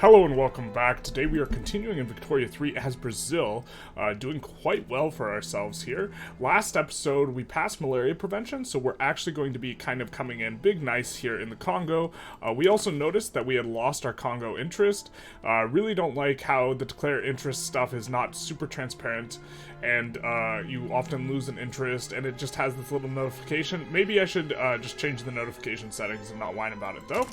Hello and welcome back. Today we are continuing in Victoria 3 as Brazil, doing quite well for ourselves here. Last episode we passed malaria prevention, so we're actually going to be kind of coming in big nice here in the Congo. We also noticed that we had lost our Congo interest. Really don't like how the declare interest stuff is not super transparent, and you often lose an interest and it just has this little notification. Maybe I should just change the notification settings and not whine about it though.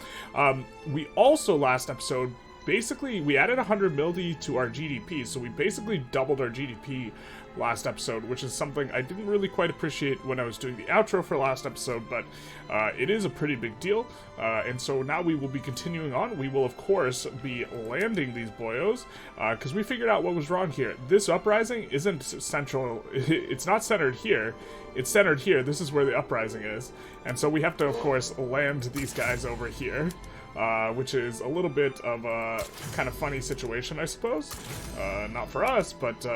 We also last episode basically, we added 100 mildi to our GDP, so we basically doubled our GDP last episode, which is something I didn't really quite appreciate when I was doing the outro for last episode, but it is a pretty big deal, and so now we will be continuing on. We will, of course, be landing these boyos, because we figured out what was wrong here. This uprising isn't central, it's not centered here, it's centered here. This is where the uprising is, and so we have to, of course, land these guys over here. Which is a little bit of a kind of funny situation, I suppose. Not for us, but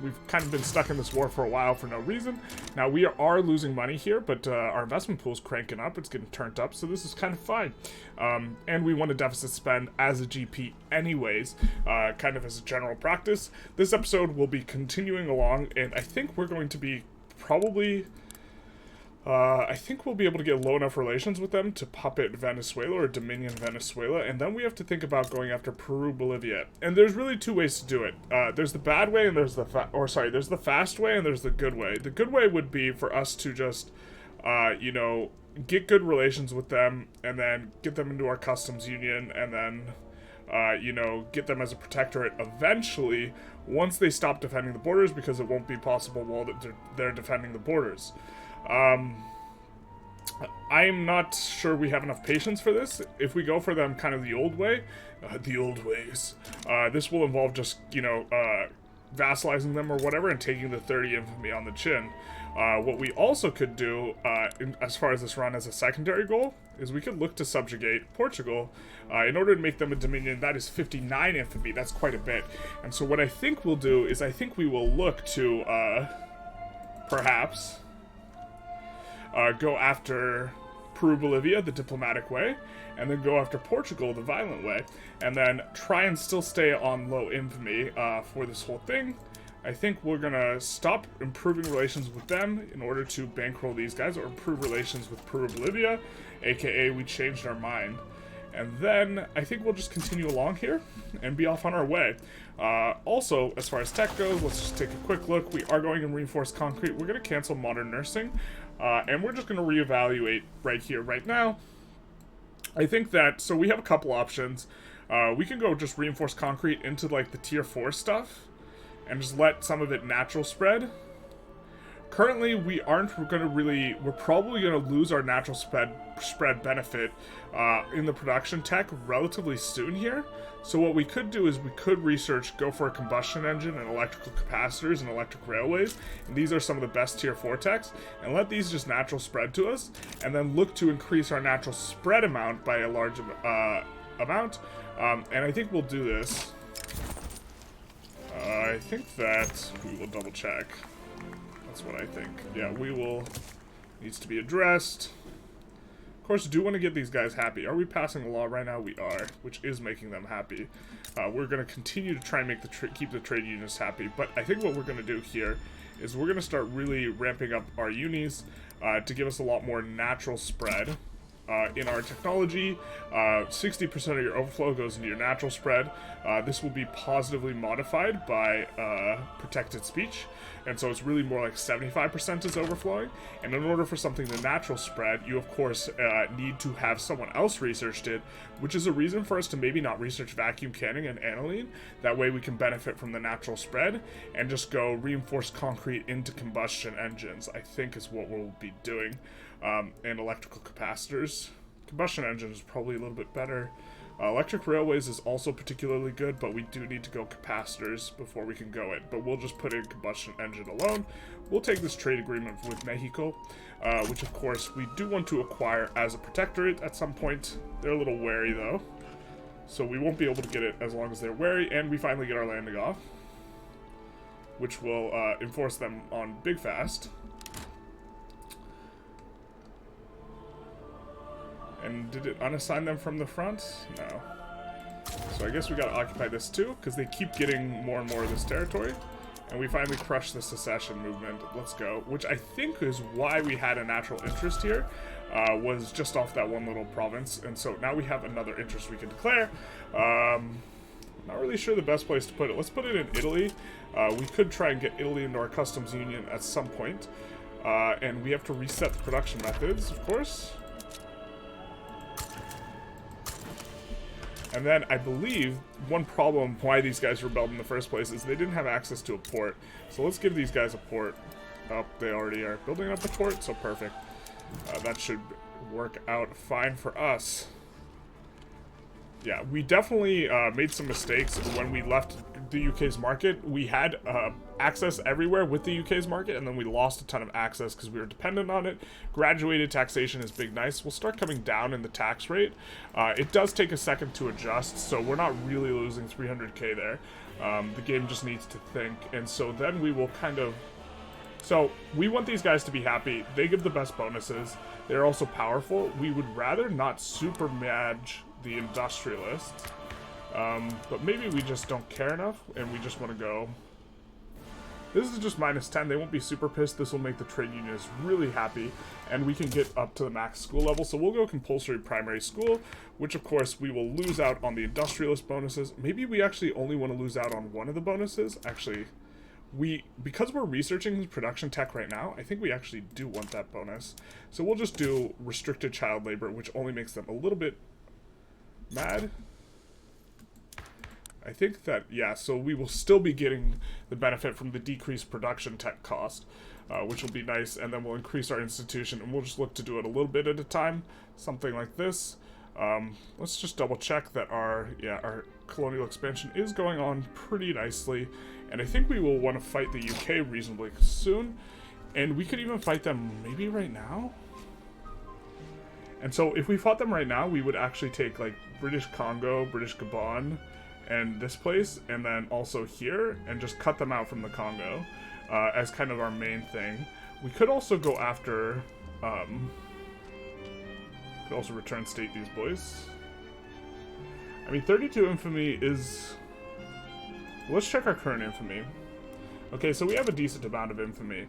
we've kind of been stuck in this war for a while for no reason. Now, we are losing money here, but our investment pool's cranking up. It's getting turned up, so this is kind of fine. And we want a deficit spend as a GP anyways, kind of as a general practice. This episode will be continuing along, and I think we're going to be probably... I think we'll be able to get low enough relations with them to puppet Venezuela or Dominion Venezuela, and then we have to think about going after Peru, Bolivia. And there's really two ways to do it. There's the bad way and there's the there's the fast way and there's the good way. The good way would be for us to just, get good relations with them and then get them into our customs union and then, get them as a protectorate eventually once they stop defending the borders, because it won't be possible while they're defending the borders. I'm not sure we have enough patience for this. If we go for them kind of the old way, the old ways, this will involve just, vassalizing them or whatever and taking the 30 infamy on the chin. What we also could do, as far as this run as a secondary goal, is we could look to subjugate Portugal in order to make them a dominion. That is 59 infamy. That's quite a bit. And so what I think we'll do is I think we will look to, perhaps... go after Peru, Bolivia, the diplomatic way, and then go after Portugal, the violent way, and then try and still stay on low infamy for this whole thing. I think we're gonna stop improving relations with them in order to bankroll these guys, or improve relations with Peru, Bolivia, aka we changed our mind. And then I think we'll just continue along here and be off on our way. Also, as far as tech goes, let's just take a quick look. We are going in reinforced concrete. We're going to cancel modern nursing. And we're just going to reevaluate right here, right now. I think that, so we have a couple options. We can go just reinforced concrete into like the tier 4 stuff and just let some of it natural spread. Currently, we're probably going to lose our natural spread benefit in the production tech relatively soon here. So what we could do is we could go for a combustion engine and electrical capacitors and electric railways. And these are some of the best tier 4 techs. And let these just natural spread to us. And then look to increase our natural spread amount by a large amount. And I think we'll do this. I think that we will double check. That's what I think. Yeah, needs to be addressed. Of course, do want to get these guys happy. Are we passing a law right now? We are, which is making them happy. We're going to continue to try and keep the trade unions happy, but I think what we're going to do here is we're going to start really ramping up our unis to give us a lot more natural spread. In our technology, 60% of your overflow goes into your natural spread. This will be positively modified by protected speech, and so it's really more like 75% is overflowing. And in order for something to natural spread, you of course need to have someone else researched it, which is a reason for us to maybe not research vacuum canning and aniline. That way we can benefit from the natural spread and just go reinforced concrete into combustion engines, I think is what we'll be doing. And electrical capacitors. Combustion engine is probably a little bit better. Electric railways is also particularly good, but we do need to go capacitors before we can go it. But we'll just put in combustion engine alone. We'll take this trade agreement with Mexico, which of course we do want to acquire as a protectorate at some point. They're a little wary though, so we won't be able to get it as long as they're wary, and we finally get our landing off, which will enforce them on big fast. And did it unassign them from the front? No. So I guess we gotta occupy this too, because they keep getting more and more of this territory. And we finally crushed the secession movement. Let's go. Which I think is why we had a natural interest here, was just off that one little province. And so now we have another interest we can declare. Not really sure the best place to put it. Let's put it in Italy. We could try and get Italy into our customs union at some point. And we have to reset the production methods, of course. And then I believe one problem why these guys rebelled in the first place is they didn't have access to a port. So let's give these guys a port. Oh, they already are building up a port, so perfect. That should work out fine for us. Yeah, we definitely made some mistakes when we left the UK's market. We had access everywhere with the UK's market, and then we lost a ton of access because we were dependent on it. Graduated taxation is big nice. We'll start coming down in the tax rate. It does take a second to adjust, so we're not really losing 300k there. The game just needs to think, and so then we will kind of... So, we want these guys to be happy. They give the best bonuses. They're also powerful. We would rather not super match the Industrialists. But maybe we just don't care enough, and we just want to go. This is just -10. They won't be super pissed. This will make the trade unions really happy, and we can get up to the max school level. So we'll go compulsory primary school, which of course we will lose out on the Industrialist bonuses. Maybe we actually only want to lose out on one of the bonuses. Actually, because we're researching production tech right now, I think we actually do want that bonus. So we'll just do restricted child labor, which only makes them a little bit mad. I think that, yeah, so we will still be getting the benefit from the decreased production tech cost, which will be nice, and then we'll increase our institution, and we'll just look to do it a little bit at a time, something like this. Let's just double check that our colonial expansion is going on pretty nicely, and I think we will want to fight the UK reasonably soon, and we could even fight them maybe right now. And so if we fought them right now, we would actually take like British Congo, British Gabon, and this place, and then also here, and just cut them out from the Congo as kind of our main thing. We could also go after, could also return state these boys. I mean, 32 infamy is... Let's check our current infamy. Okay, so we have a decent amount of infamy.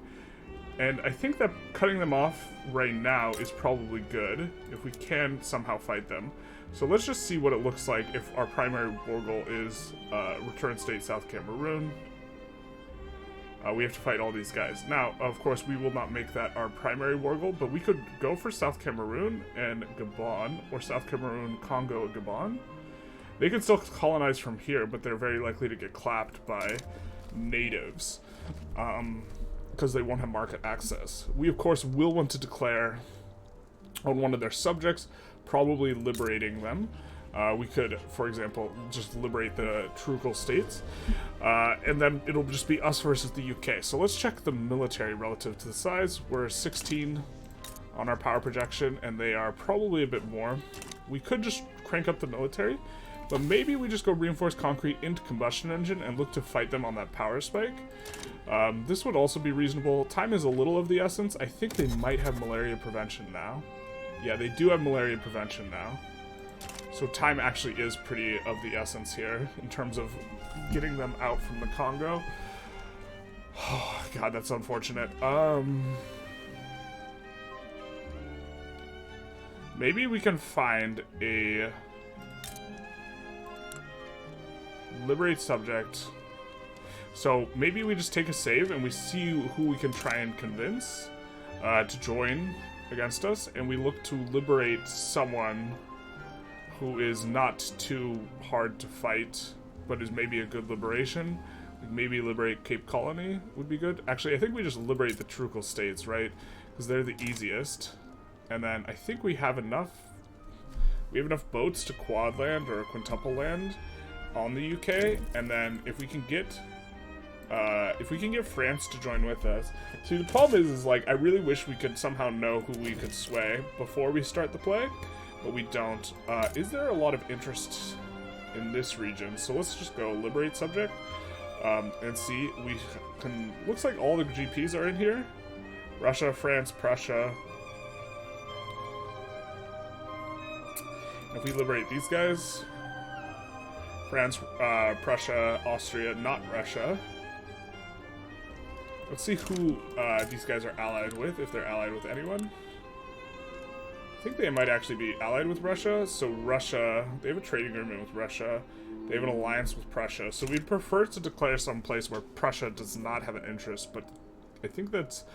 And I think that cutting them off right now is probably good, if we can somehow fight them. So let's just see what it looks like if our primary war goal is return state South Cameroon. We have to fight all these guys. Now, of course, we will not make that our primary war goal, but we could go for South Cameroon and Gabon, or South Cameroon, Congo, and Gabon. They could still colonize from here, but they're very likely to get clapped by natives, because they won't have market access. We, of course, will want to declare on one of their subjects, probably liberating them. We could, for example, just liberate the trucal states, and then it'll just be us versus the UK. So let's check the military relative to the size. We're 16 on our power projection, and they are probably a bit more. We could just crank up the military, but maybe we just go reinforced concrete into combustion engine and look to fight them on that power spike. This would also be reasonable. Time is a little of the essence. I think they might have malaria prevention now. Yeah, they do have malaria prevention now. So time actually is pretty of the essence here in terms of getting them out from the Congo. Oh, God, that's unfortunate. Maybe we can find a liberate subject. So maybe we just take a save and we see who we can try and convince to join against us, and we look to liberate someone who is not too hard to fight, but is maybe a good liberation. Like maybe liberate Cape Colony would be good. Actually, I think we just liberate the Trucal states, right? Because they're the easiest. And then I think we have enough. We have enough boats to quad land or quintuple land on the UK. And then if we can get France to join with us. See, the problem is like I really wish we could somehow know who we could sway before we start the play. But we don't. Is there a lot of interest in this region? So let's just go liberate subject and see. We can. Looks like all the GPs are in here. Russia, France, Prussia. If we liberate these guys, France, Prussia, Austria, not Russia. Let's see who these guys are allied with, if they're allied with anyone. I think they might actually be allied with Russia. So Russia, they have a trading agreement with Russia. They have an alliance with Prussia. So we'd prefer to declare some place where Prussia does not have an interest, but I think that's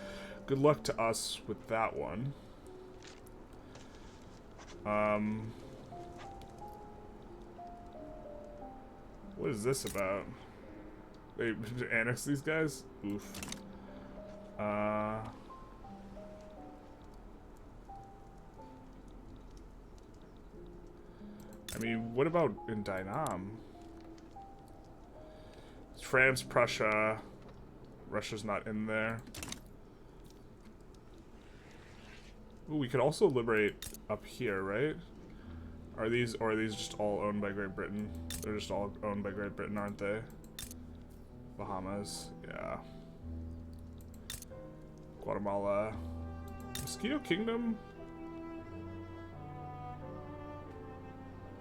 good luck to us with that one. What is this about? They annex these guys? Oof. I mean, what about in Dynam? It's France, Prussia. Russia's not in there. Ooh, we could also liberate up here, right? Are these just all owned by Great Britain? They're just all owned by Great Britain, aren't they? Bahamas, yeah. Guatemala. Mosquito Kingdom?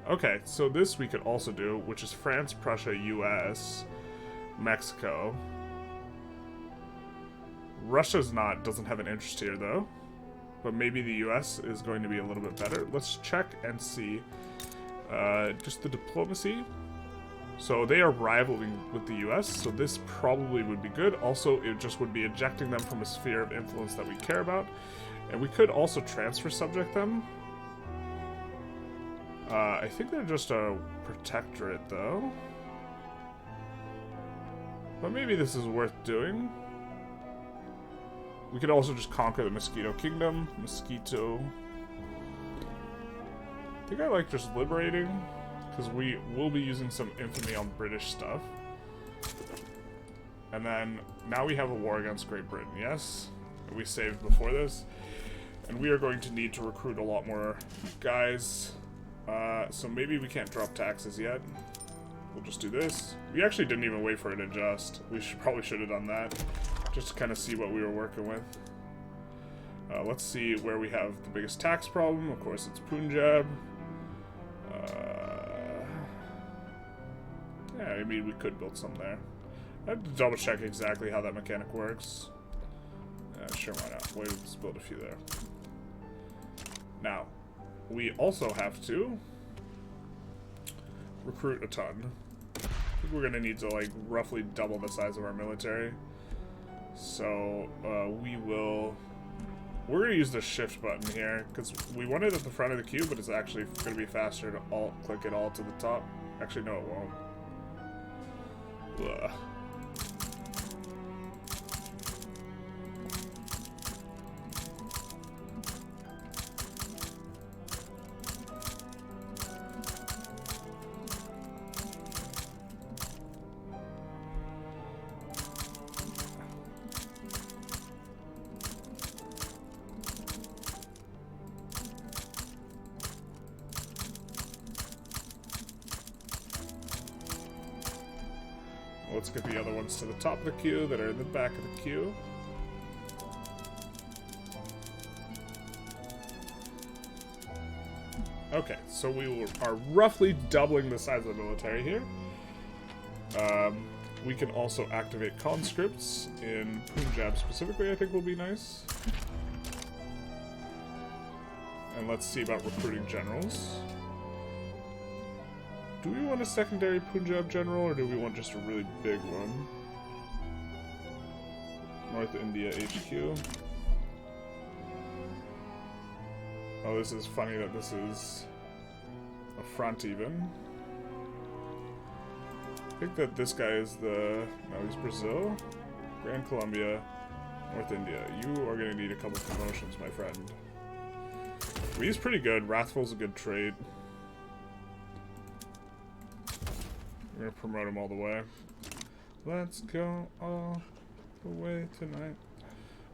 Okay, so this we could also do, which is France, Prussia, US, Mexico. Russia's doesn't have an interest here though. But maybe the US is going to be a little bit better. Let's check and see. Just the diplomacy. So they are rivaling with the US, so this probably would be good. Also, it just would be ejecting them from a sphere of influence that we care about. And we could also transfer subject them. I think they're just a protectorate, though. But maybe this is worth doing. We could also just conquer the Mosquito Kingdom. Mosquito. I think I like just liberating, because we will be using some infamy on British stuff. And then, now we have a war against Great Britain, yes? We saved before this. And we are going to need to recruit a lot more guys. So maybe we can't drop taxes yet. We'll just do this. We actually didn't even wait for it to adjust. We probably should have done that. Just to kind of see what we were working with. Let's see where we have the biggest tax problem. Of course, it's Punjab. Yeah, I mean, we could build some there. I have to double check exactly how that mechanic works. Sure, why not? Let's build a few there. Now, we also have to recruit a ton. I think we're gonna need to, like, roughly double the size of our military. So, we're gonna use the shift button here, because we want it at the front of the queue, but it's actually gonna be faster to alt-click it all to the top. Actually, no, it won't. Ugh. Let's get the other ones to the top of the queue that are in the back of the queue. Okay, so we are roughly doubling the size of the military here. We can also activate conscripts in Punjab specifically, I think will be nice. And let's see about recruiting generals. Do we want a secondary Punjab general, or do we want just a really big one? North India HQ. Oh, this is funny that this is a front even. I think that this guy is no, he's Brazil. Grand Colombia, North India. You are going to need a couple promotions, my friend. He's pretty good. Wrathful's a good trade. We're gonna promote him all the way. Let's go all the way tonight.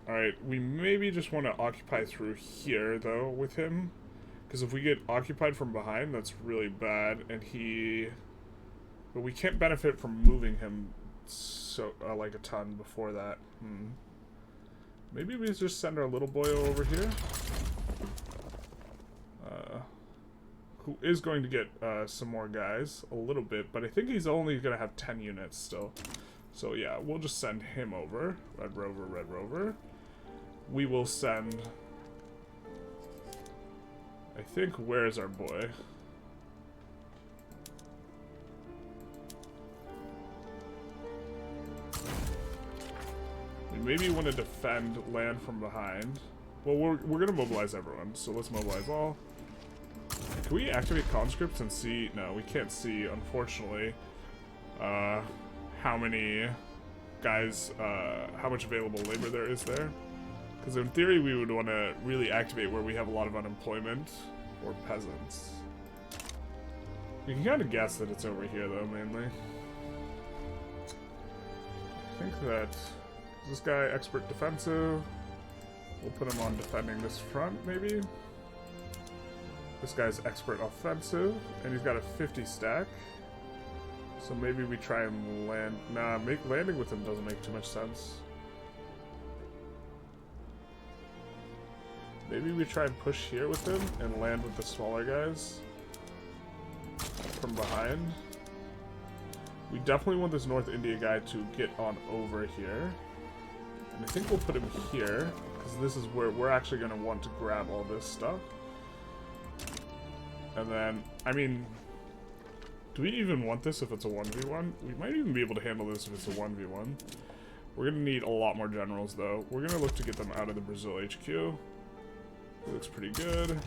Alright, we maybe just want to occupy through here, though, with him. Because if we get occupied from behind, that's really bad. And but we can't benefit from moving him so like a ton before that. Maybe we just send our little boy over here. who is going to get some more guys, a little bit, but I think he's only going to have 10 units still. So yeah, we'll just send him over. Red Rover, Red Rover. We will send... I think, where's our boy? We maybe want to defend land from behind. Well, we're going to mobilize everyone, so let's mobilize all. Can we activate conscripts and see? No, we can't see, unfortunately, how many guys, how much available labor there is there. Because in theory, we would want to really activate where we have a lot of unemployment or peasants. You can kind of guess that it's over here, though, mainly. I think that... Is this guy expert defensive? We'll put him on defending this front, maybe. This guy's expert offensive, and he's got a 50 stack. So maybe we try and land... Nah, landing with him doesn't make too much sense. Maybe we try and push here with him and land with the smaller guys from behind. We definitely want this North India guy to get on over here. And I think we'll put him here, because this is where we're actually going to want to grab all this stuff. And then, I mean, do we even want this if it's a 1v1? We might even be able to handle this if it's a 1v1. We're going to need a lot more generals, though. We're going to look to get them out of the Brazil HQ. It looks pretty good.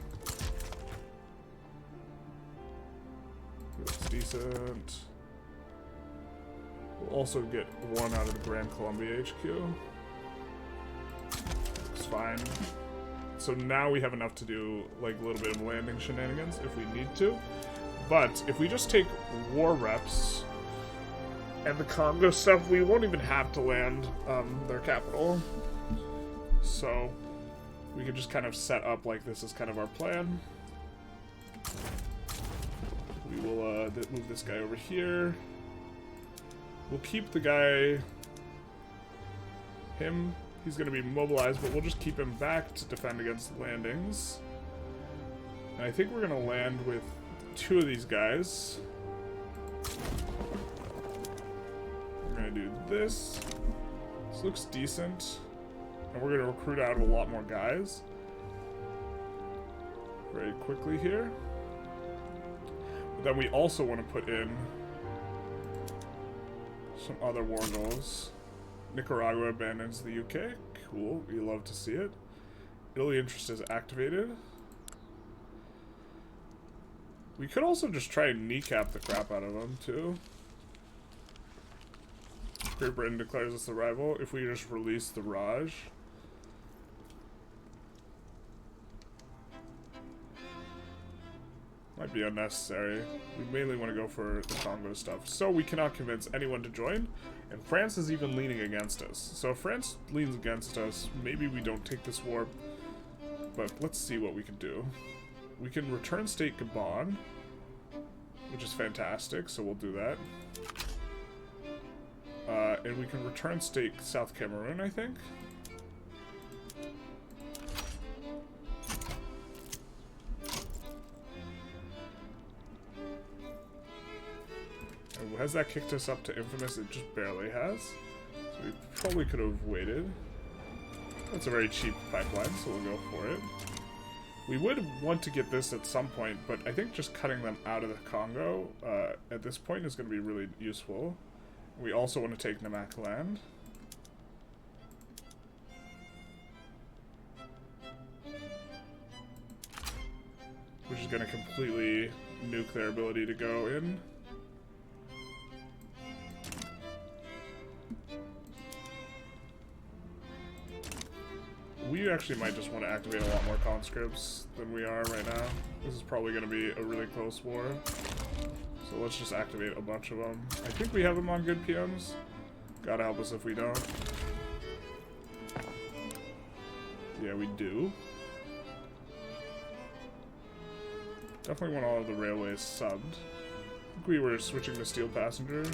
Looks decent. We'll also get one out of the Grand Colombia HQ. Looks fine. So now we have enough to do like a little bit of landing shenanigans if we need to. But if we just take war reps and the Congo stuff, we won't even have to land their capital. So we could just kind of set up like this is kind of our plan. We will move this guy over here. We'll keep the guy... him. He's going to be mobilized, but we'll just keep him back to defend against landings. And I think we're going to land with 2 of these guys. We're going to do this. This looks decent. And we're going to recruit out a lot more guys very quickly here. But then we also want to put in some other war goals. Nicaragua abandons the UK. Cool. We love to see it. Italy interest is activated. We could also just try and kneecap the crap out of them, too. Great Britain declares us the rival. If we just release the Raj. Might be unnecessary. We mainly want to go for the Congo stuff. So we cannot convince anyone to join. And France is even leaning against us. So if France leans against us, maybe we don't take this war. But let's see what we can do. We can return state Gabon, which is fantastic, so we'll do that. And we can return state South Cameroon, I think. Has that kicked us up to infamous? It just barely has. So we probably could have waited. That's a very cheap pipeline, so we'll go for it. We would want to get this at some point, but I think just cutting them out of the Congo at this point is going to be really useful. We also want to take Namak land. Which is going to completely nuke their ability to go in. We actually might just want to activate a lot more conscripts than we are right now. This is probably going to be a really close war. So let's just activate a bunch of them. I think we have them on good PMs. Gotta help us if we don't. Yeah, we do. Definitely want all of the railways subbed. I think we were switching to steel passenger.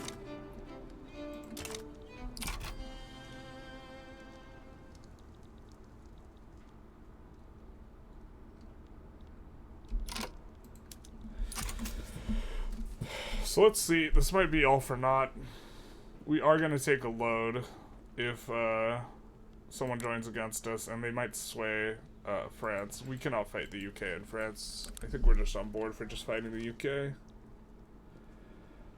So let's see. This might be all for naught. We are going to take a load if someone joins against us, and they might sway France. We cannot fight the UK and France. I think we're just on board for just fighting the UK.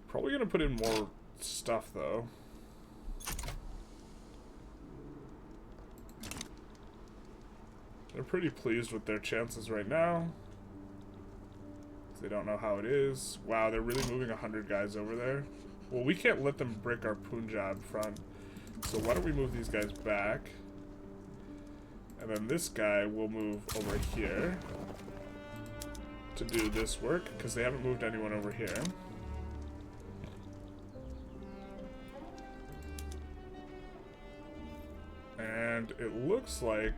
Probably going to put in more stuff, though. They're pretty pleased with their chances right now. They don't know how it is. Wow, they're really moving 100 guys over there. Well, we can't let them brick our Punjab front. So why don't we move these guys back? And then this guy will move over here to do this work, because they haven't moved anyone over here. And it looks like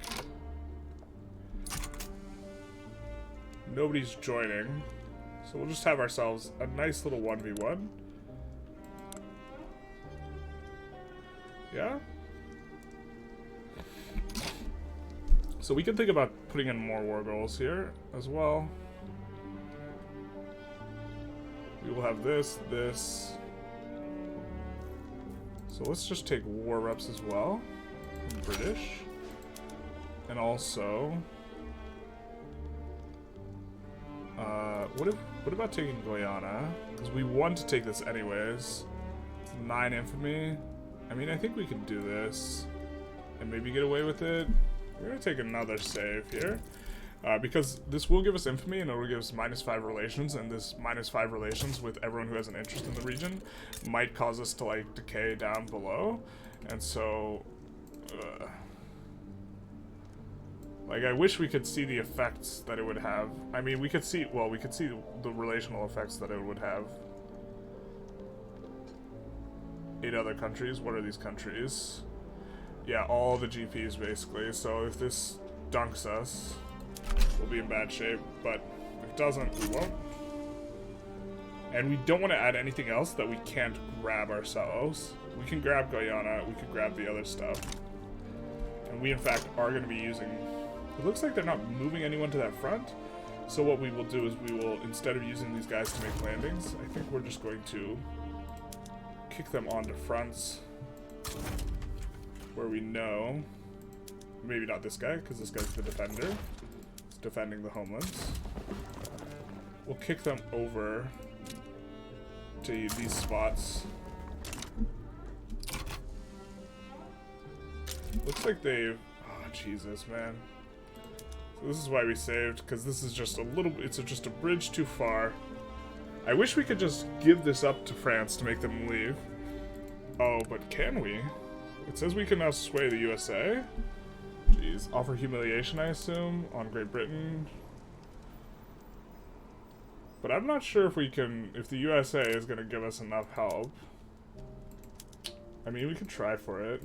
nobody's joining. So we'll just have ourselves a nice little 1v1. Yeah? So we can think about putting in more war goals here as well. We will have this, this. So let's just take war reps as well. British. And also... what about taking Guyana? Because we want to take this anyways. It's 9 infamy. I mean, I think we can do this and maybe get away with it. We're going to take another save here. Because this will give us infamy and it will give us -5 relations, and this -5 relations with everyone who has an interest in the region might cause us to, like, decay down below. And so... like, I wish we could see the effects that it would have. I mean, we could see, well, we could see the relational effects that it would have. 8 other countries. What are these countries? Yeah, all the GPs, basically. So if this dunks us, we'll be in bad shape. But if it doesn't, we won't. And we don't want to add anything else that we can't grab ourselves. We can grab Guyana. We could grab the other stuff. And we, in fact, are going to be using... It looks like they're not moving anyone to that front. So what we will do is we will, instead of using these guys to make landings, I think we're just going to kick them onto fronts where we know, maybe not this guy, because this guy's the defender. He's defending the homelands. We'll kick them over to these spots. Looks like they've... Oh, Jesus, man. So this is why we saved, because this is just a little... It's just a bridge too far. I wish we could just give this up to France to make them leave. Oh, but can we? It says we can now sway the USA. Jeez. Offer humiliation, I assume, on Great Britain. But I'm not sure if we can... If the USA is going to give us enough help. I mean, we can try for it.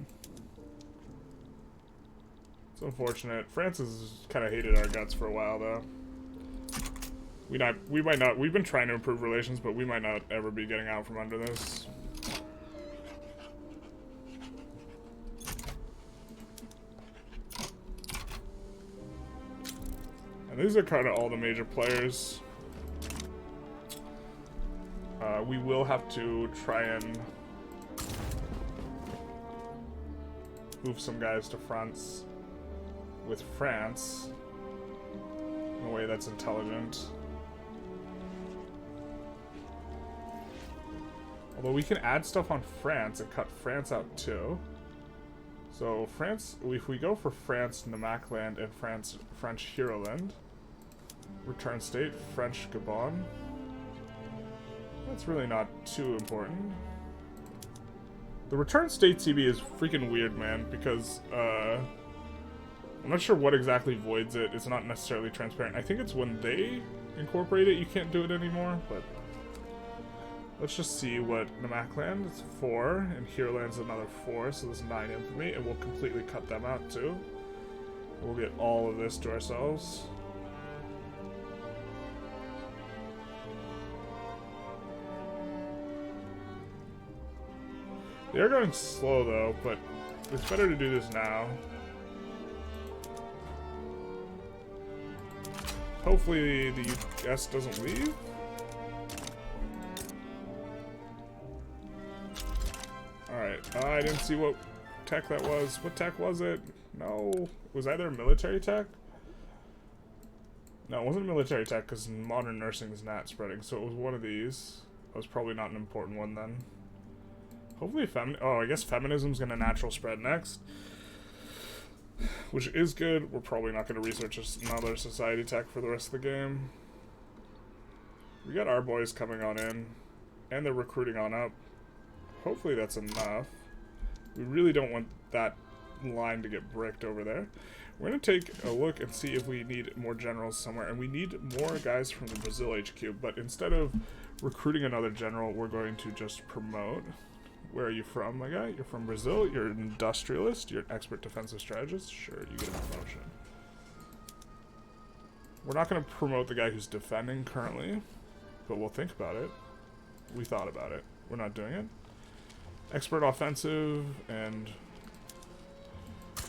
It's unfortunate. France has kind of hated our guts for a while, though. We might not... We've been trying to improve relations, but we might not ever be getting out from under this. And these are kind of all the major players. We will have to try and move some guys to fronts with France in a way that's intelligent. Although we can add stuff on France and cut France out too. So France, if we go for France Namakland and French Heroland, return state, French Gabon. That's really not too important. The return state CB is freaking weird, man, because I'm not sure what exactly voids it. It's not necessarily transparent. I think it's when they incorporate it, you can't do it anymore, but let's just see what Namakland is 4, and Heroland's another 4, so there's 9 infamy, and we'll completely cut them out too. We'll get all of this to ourselves. They are going slow though, but it's better to do this now. Hopefully the US doesn't leave. Alright, I didn't see what tech that was. What tech was it? No. It was either military tech? No, it wasn't military tech because modern nursing is not spreading, so it was one of these. That was probably not an important one then. Hopefully oh, I guess feminism's gonna natural spread next. Which is good. We're probably not gonna research another society tech for the rest of the game. We got our boys coming on in. And they're recruiting on up. Hopefully that's enough. We really don't want that line to get bricked over there. We're going to take a look and see if we need more generals somewhere. And we need more guys from the Brazil HQ. But instead of recruiting another general, we're going to just promote. Where are you from, my guy? You're from Brazil? You're an industrialist? You're an expert defensive strategist? Sure, you get a promotion. We're not going to promote the guy who's defending currently. But we'll think about it. We thought about it. We're not doing it. Expert offensive and...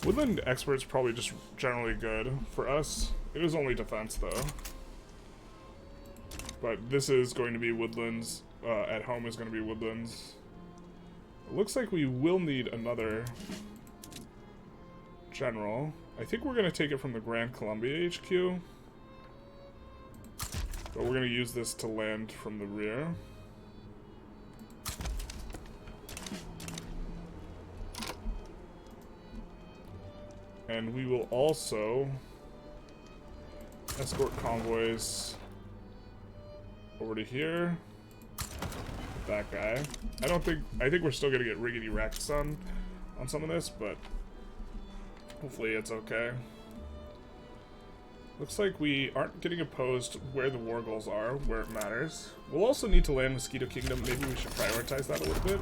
Woodland expert's probably just generally good. For us, it is only defense though. But this is going to be woodlands. At home is going to be woodlands. It looks like we will need another general. I think we're going to take it from the Grand Columbia HQ. But we're going to use this to land from the rear. And we will also escort convoys over to here. That guy. I think we're still gonna get riggedy wrecked on some of this, but hopefully it's okay. Looks like we aren't getting opposed where the war goals are, where it matters. We'll also need to land Mosquito Kingdom. Maybe we should prioritize that a little bit.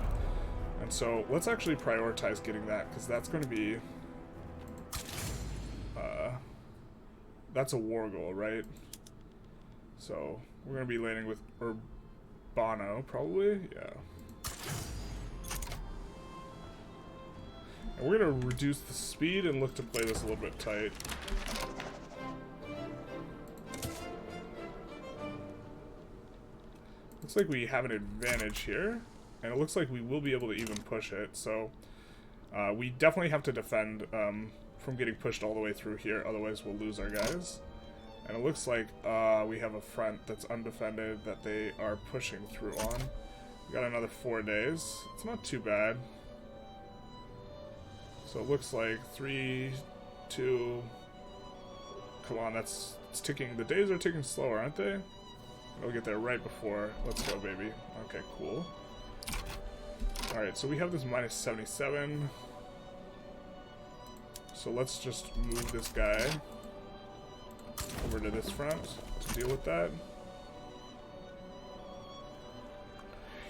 And so let's actually prioritize getting that, because that's going to be... that's a war goal, right? So we're going to be landing with Urbano, probably? Yeah. And we're going to reduce the speed and look to play this a little bit tight. Looks like we have an advantage here, and it looks like we will be able to even push it, so we definitely have to defend from getting pushed all the way through here, otherwise we'll lose our guys. And it looks like we have a front that's undefended that they are pushing through on. We got another 4 days. It's not too bad. So it looks like 3, 2... Come on, it's ticking. The days are ticking slower, aren't they? We'll get there right before. Let's go, baby. Okay, cool. Alright, so we have this minus 77. So let's just move this guy over to this front to deal with that.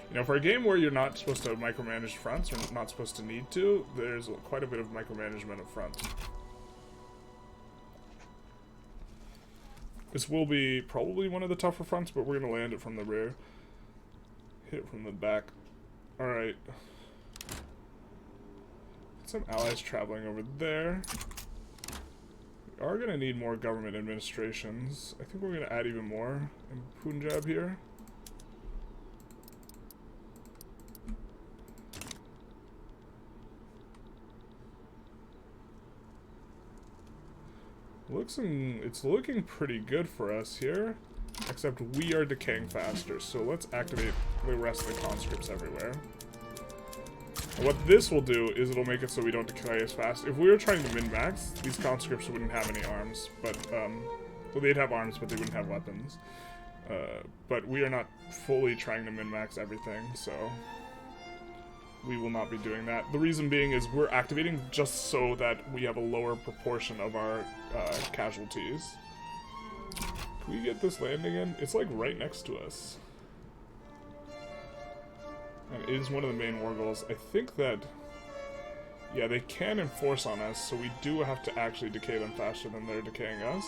You know, for a game where you're not supposed to micromanage fronts, or not supposed to need to, there's quite a bit of micromanagement of fronts. This will be probably one of the tougher fronts, but we're going to land it from the rear. Hit it from the back. Alright. Some allies traveling over there. We are going to need more government administrations. I think we're going to add even more in Punjab here. It's looking pretty good for us here, except we are decaying faster, so let's activate the rest of the conscripts everywhere. And what this will do is it'll make it so we don't decay as fast. If we were trying to min-max, these conscripts wouldn't have any arms, but, well, they'd have arms, but they wouldn't have weapons. But we are not fully trying to min-max everything, so we will not be doing that. The reason being is we're activating just so that we have a lower proportion of our casualties. Can we get this landing in? It's like right next to us. And it is one of the main war goals. I think that, yeah, they can enforce on us, so we do have to actually decay them faster than they're decaying us,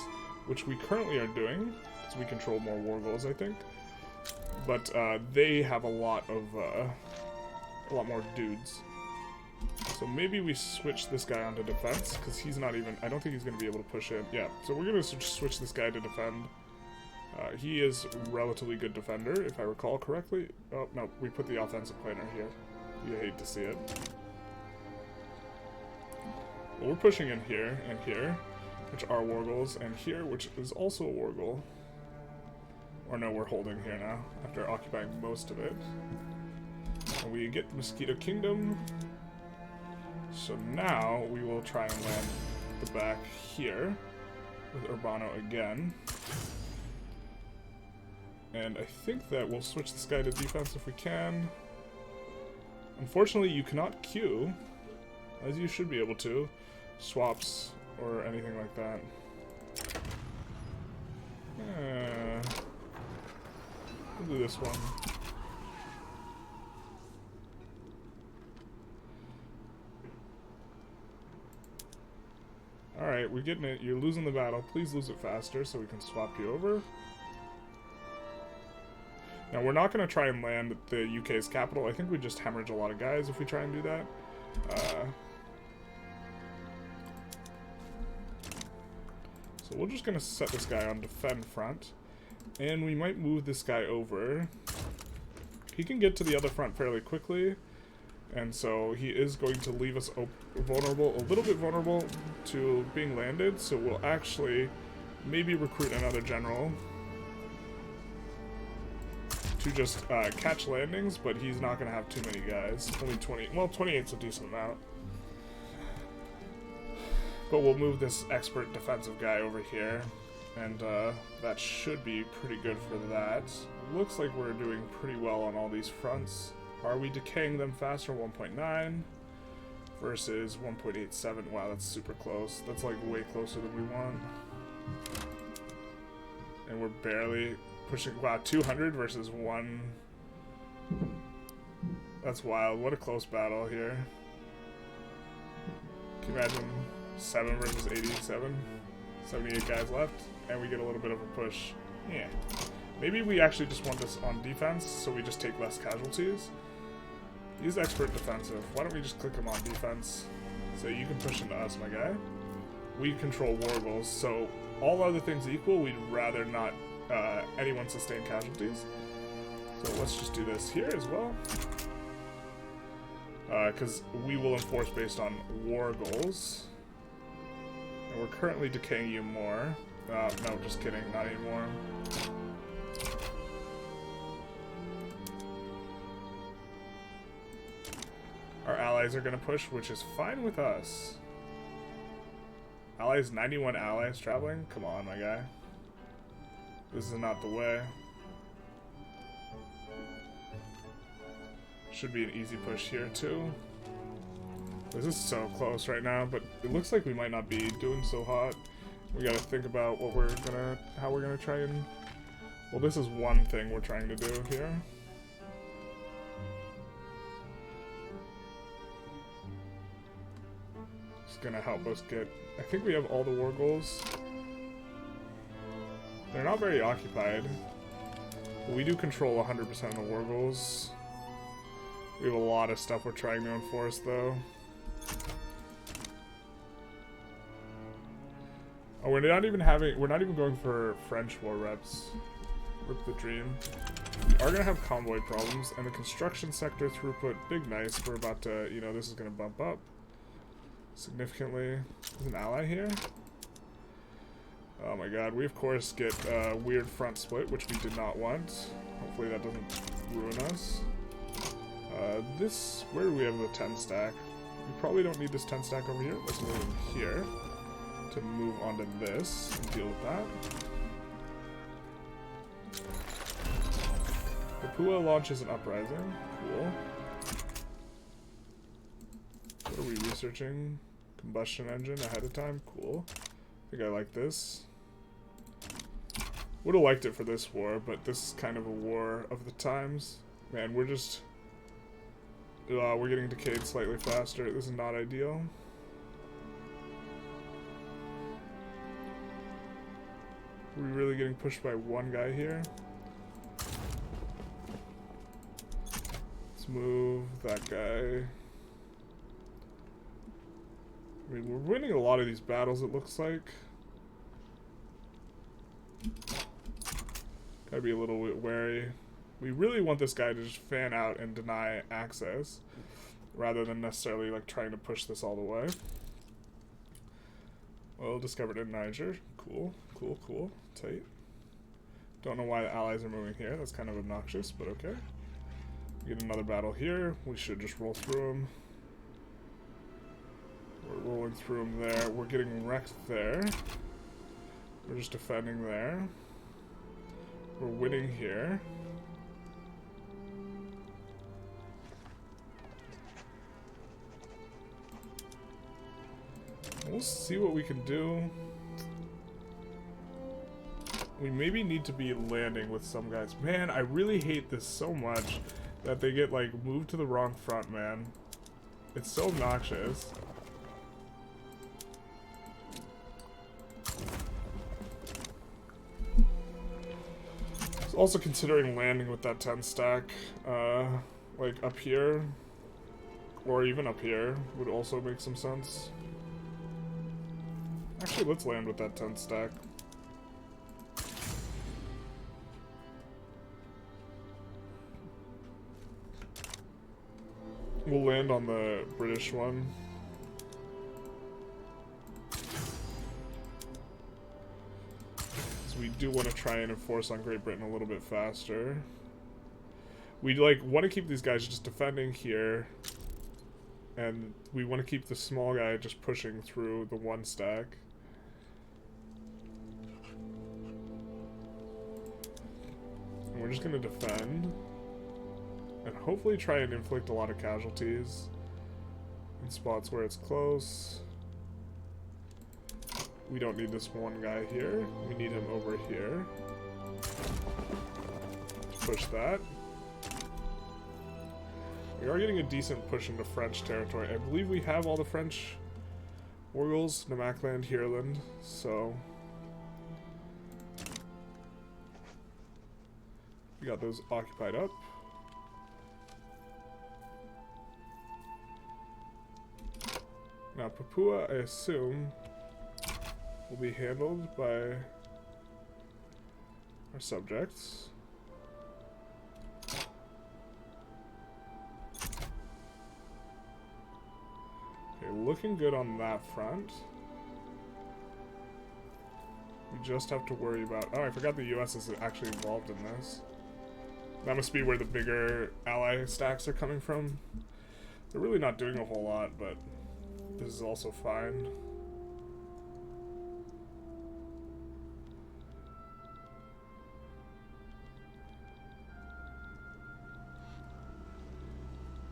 which we currently are doing, because we control more war goals, I think. But they have a lot more dudes. So maybe we switch this guy onto defense, because he's not even... I don't think he's going to be able to push in. Yeah, so we're going to switch this guy to defend. He is a relatively good defender, if I recall correctly. Oh, no, we put the offensive planner here. You hate to see it. But we're pushing in here and here, which are war goals, and here, which is also a war goal. Or no, we're holding here now, after occupying most of it. And we get the Mosquito Kingdom. So now we will try and land the back here with Urbano again. And I think that we'll switch this guy to defense if we can. Unfortunately, you cannot queue, as you should be able to, swaps or anything like that. We'll do this one. Alright, we're getting it. You're losing the battle. Please lose it faster so we can swap you over. Now, we're not going to try and land the UK's capital. I think we just hemorrhage a lot of guys if we try and do that. So we're just going to set this guy on defend front. And we might move this guy over. He can get to the other front fairly quickly. And so he is going to leave us vulnerable, a little bit vulnerable to being landed. So we'll actually maybe recruit another general to just catch landings, but he's not going to have too many guys. Only 20. Well, 28's a decent amount. But we'll move this expert defensive guy over here, and that should be pretty good for that. Looks like we're doing pretty well on all these fronts. Are we decaying them faster? 1.9 versus 1.87. Wow, that's super close. That's like way closer than we want. And we're barely pushing. Wow, 200 versus 1. That's wild. What a close battle here. Can you imagine 7 versus 87? 78 guys left, and we get a little bit of a push. Yeah. Maybe we actually just want this on defense, so we just take less casualties. He's expert defensive. Why don't we just click him on defense? So you can push into us, my guy. We control war goals, so all other things equal, we'd rather not anyone sustain casualties. So let's just do this here as well. Because we will enforce based on war goals. And we're currently decaying you more. No, just kidding, not anymore. Our allies are going to push, which is fine with us. Allies, 91 allies traveling? Come on, my guy. This is not the way. Should be an easy push here, too. This is so close right now, but it looks like we might not be doing so hot. We gotta think about what we're gonna, how we're gonna try and... Well, this is one thing we're trying to do here. It's gonna help us get... I think we have all the war goals. They're not very occupied. But we do control 100% of the war goals. We have a lot of stuff we're trying to enforce, though. Oh, we're not even going for French war reps. Rip the dream. We are gonna have convoy problems, and the construction sector throughput, big nice. We're about to, you know, this is gonna bump up significantly. There's an ally here. Oh my god, we of course get a weird front split, which we did not want. Hopefully that doesn't ruin us. Where do we have the 10 stack? We probably don't need this 10 stack over here. Let's move it here to move on to this and deal with that. Papua launches an uprising. Cool. What are we researching? Combustion engine ahead of time. Cool. I think I like this. Would have liked it for this war, but this is kind of a war of the times. Man, we're just... we're getting decayed slightly faster. This is not ideal. Are we really getting pushed by one guy here? Let's move that guy. I mean, we're winning a lot of these battles, it looks like. Gotta be a little bit wary. We really want this guy to just fan out and deny access, rather than necessarily like trying to push this all the way. Oil discovered in Niger. Cool, cool, cool. Tight. Don't know why the allies are moving here. That's kind of obnoxious, but okay. We get another battle here. We should just roll through them. We're rolling through them there. We're getting wrecked there. We're just defending there. We're winning here. We'll see what we can do. We maybe need to be landing with some guys. Man, I really hate this so much that they get, like, moved to the wrong front, man. It's so obnoxious. I was also considering landing with that 10 stack, like, up here. Or even up here would also make some sense. Actually, let's land with that 10 stack. We'll land on the British one. So we do want to try and enforce on Great Britain a little bit faster. We like want to keep these guys just defending here. And we want to keep the small guy just pushing through the 1 stack. And we're just going to defend. And hopefully try and inflict a lot of casualties in spots where it's close. We don't need this one guy here. We need him over here. Push that. We are getting a decent push into French territory. I believe we have all the French Orgles, Namakland, Heerland, so we got those occupied up. Now Papua, I assume, will be handled by our subjects. Okay, looking good on that front. We just have to worry about... Oh, I forgot the US is actually involved in this. That must be where the bigger ally stacks are coming from. They're really not doing a whole lot, but this is also fine.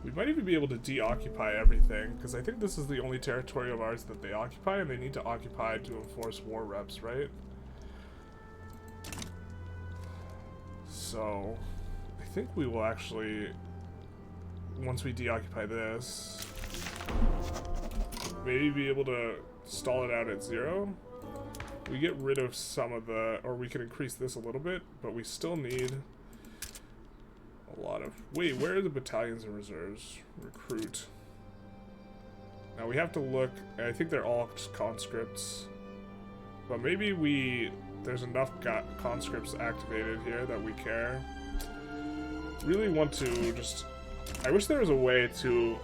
We might even be able to deoccupy everything, because I think this is the only territory of ours that they occupy, and they need to occupy to enforce war reps, right? So, I think we will actually, once we deoccupy this, maybe be able to stall it out at 0. We get rid of some of the, or we can increase this a little bit, but we still need a lot of... Wait, where are the battalions and reserves? Recruit. Now we have to look... I think they're all conscripts. But maybe there's enough conscripts activated here that we care. Really want to just... I wish there was a way to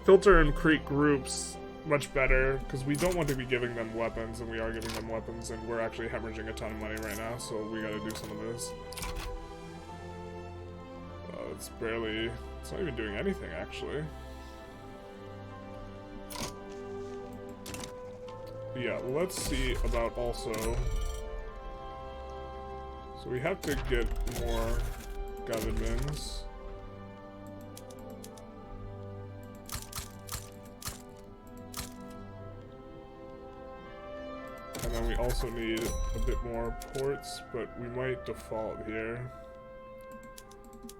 filter and create groups much better, because we don't want to be giving them weapons, and we are giving them weapons, and we're actually hemorrhaging a ton of money right now, so we gotta do some of this. It's barely... It's not even doing anything, actually. Yeah, let's see about also... So we have to get more governments. And then we also need a bit more ports, but we might default here.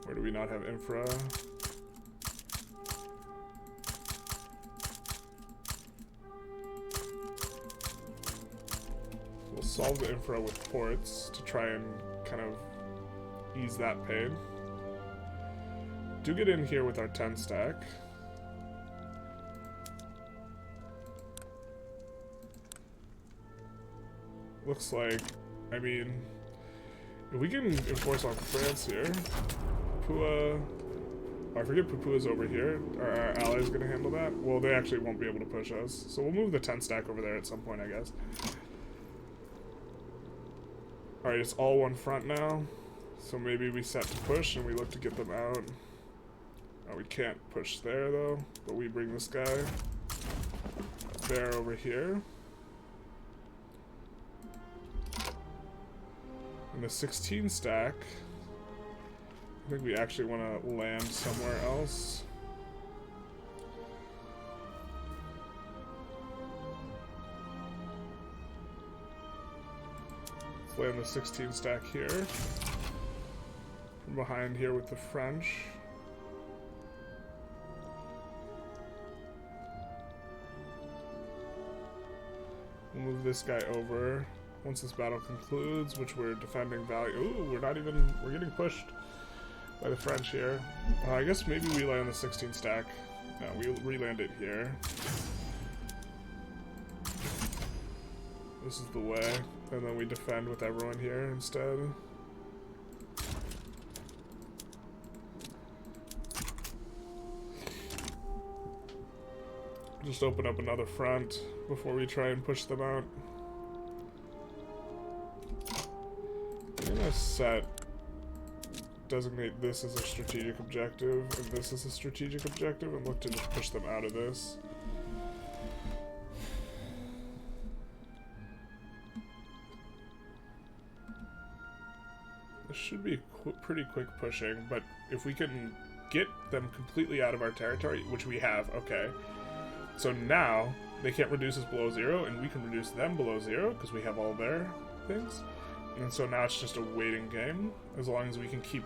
Where do we not have infra? We'll solve the infra with ports to try and kind of ease that pain. Do get in here with our 10 stack. Looks like, I mean, We can enforce on France here. Papua... Oh, I forget Papua's over here. Are our allies going to handle that? Well, they actually won't be able to push us. So we'll move the 10 stack over there at some point, I guess. Alright, it's all one front now. So maybe we set to push and we look to get them out. Oh, we can't push there, though. But we bring this guy there over here. And the 16 stack... I think we actually want to land somewhere else. Let's land the 16 stack here. From behind here with the French. We'll move this guy over once this battle concludes, which we're defending value. Ooh, we're getting pushed by the French here. I guess maybe we land the 16 stack. No, we re-land it here. This is the way. And then we defend with everyone here instead. Just open up another front before we try and push them out. I'm gonna designate this as a strategic objective and this as a strategic objective and look to just push them out of this. This should be pretty quick pushing, but if we can get them completely out of our territory, which we have, okay. So now they can't reduce us below 0 and we can reduce them below 0 because we have all their things. And so now it's just a waiting game, as long as we can keep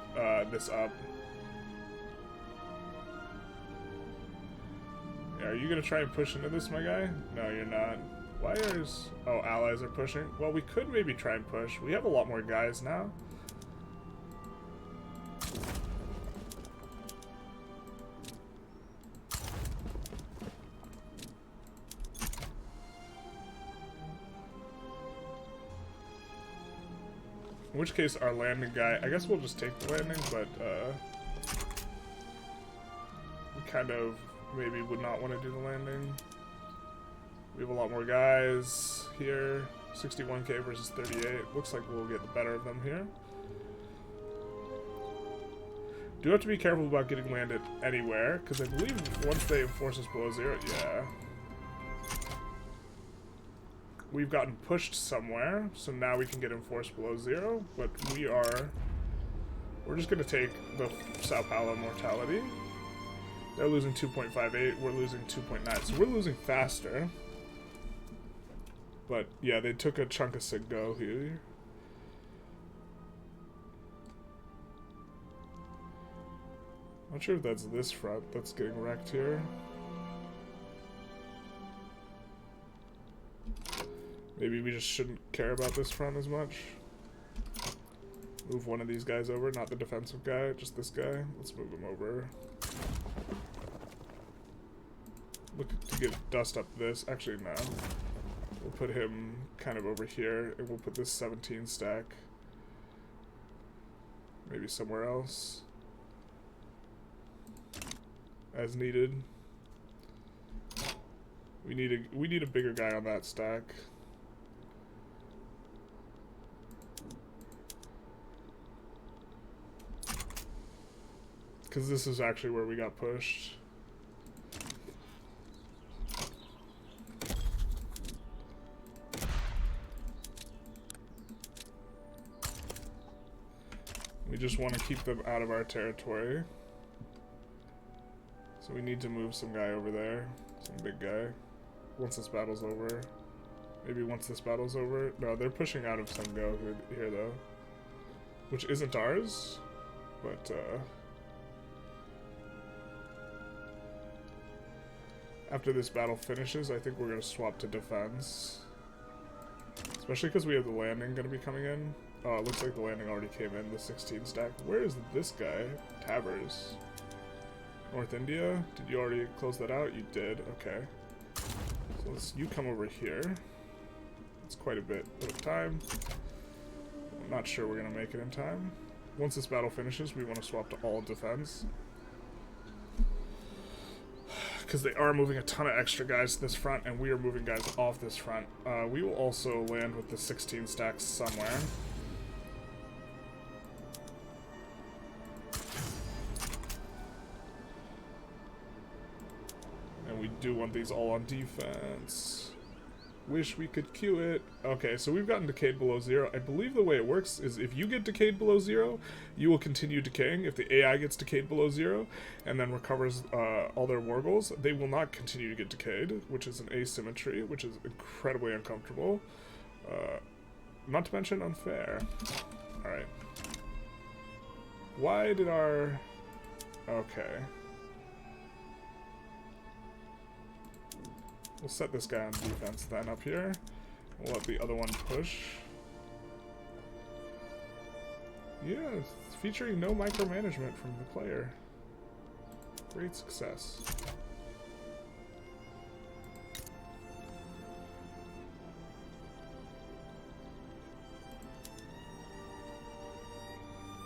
this up. Yeah, are you going to try and push into this, my guy? No, you're not. Why is... Oh, allies are pushing? Well, we could maybe try and push. We have a lot more guys now. In which case, our landing guy, I guess we'll just take the landing, but we kind of maybe would not want to do the landing. We have a lot more guys here. 61k versus 38. Looks like we'll get the better of them here. Do have to be careful about getting landed anywhere, because I believe once they enforce us below 0, yeah. We've gotten pushed somewhere, so now we can get enforced below 0, but we're just going to take the Sao Paulo mortality. They're losing 2.58, we're losing 2.9, so we're losing faster. But yeah, they took a chunk of Siggo here. Not sure if that's this front that's getting wrecked here. Maybe we just shouldn't care about this front as much. Move one of these guys over, not the defensive guy, just this guy. Let's move him over. Look to get dust up this. Actually, no. We'll put him kind of over here, and we'll put this 17 stack maybe somewhere else as needed. We need a bigger guy on that stack. Because this is actually where we got pushed. We just want to keep them out of our territory. So we need to move some guy over there. Some big guy. Once this battle's over. Maybe once this battle's over. No, they're pushing out of Sengo here though. Which isn't ours. But, after this battle finishes, I think we're going to swap to defense. Especially because we have the landing going to be coming in. Oh, it looks like the landing already came in, the 16 stack. Where is this guy? Tavers. North India? Did you already close that out? You did. Okay. So you come over here. It's quite a bit of time. Not sure we're going to make it in time. Once this battle finishes, we want to swap to all defense. Because they are moving a ton of extra guys to this front, and we are moving guys off this front. We will also land with the 16 stacks somewhere. And we do want these all on defense. Wish we could queue it. Okay, so we've gotten decayed below 0. I believe the way it works is if you get decayed below 0, you will continue decaying. If the AI gets decayed below 0 and then recovers all their war goals, they will not continue to get decayed, which is an asymmetry, which is incredibly uncomfortable. Not to mention unfair. Alright. Why did our... Okay. We'll set this guy on defense then up here. We'll let the other one push. Yeah, featuring no micromanagement from the player. Great success.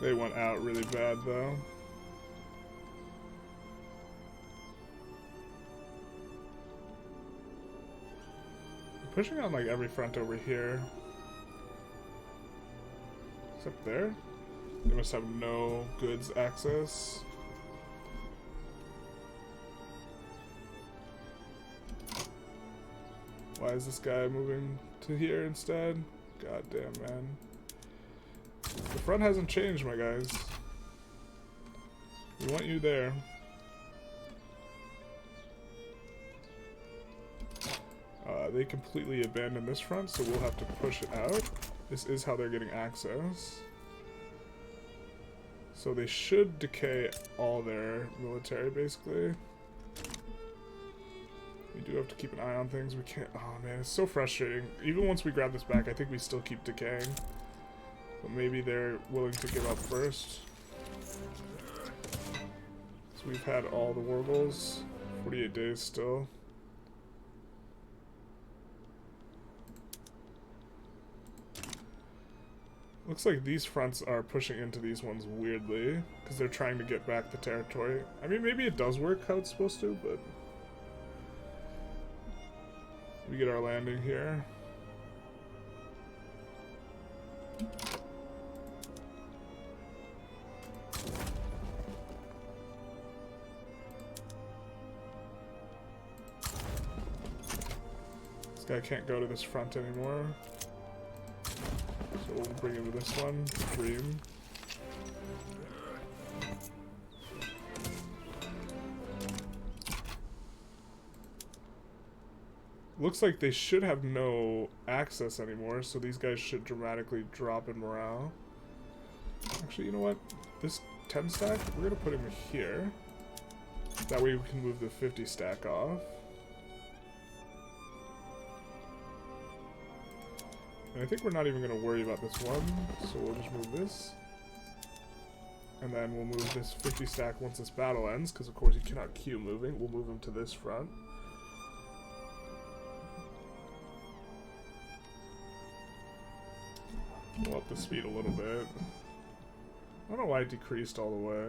They went out really bad though. Pushing on like every front over here. Except there. They must have no goods access. Why is this guy moving to here instead? God damn, man. The front hasn't changed, my guys. We want you there. They completely abandoned this front, so we'll have to push it out. This is how they're getting access. So they should decay all their military, basically. We do have to keep an eye on things. We can't... Oh, man, it's so frustrating. Even once we grab this back, I think we still keep decaying. But maybe they're willing to give up first. So we've had all the war goals. 48 days still. Looks like these fronts are pushing into these ones weirdly, because they're trying to get back the territory. I mean, maybe it does work how it's supposed to, but... We get our landing here. This guy can't go to this front anymore. So we'll bring him to this one. Dream. Looks like they should have no access anymore, so these guys should dramatically drop in morale. Actually, you know what? This 10 stack, we're gonna put him here. That way we can move the 50 stack off. And I think we're not even going to worry about this one, so we'll just move this. And then we'll move this 50 stack once this battle ends, because of course you cannot queue moving. We'll move him to this front. We'll up the speed a little bit. I don't know why it decreased all the way.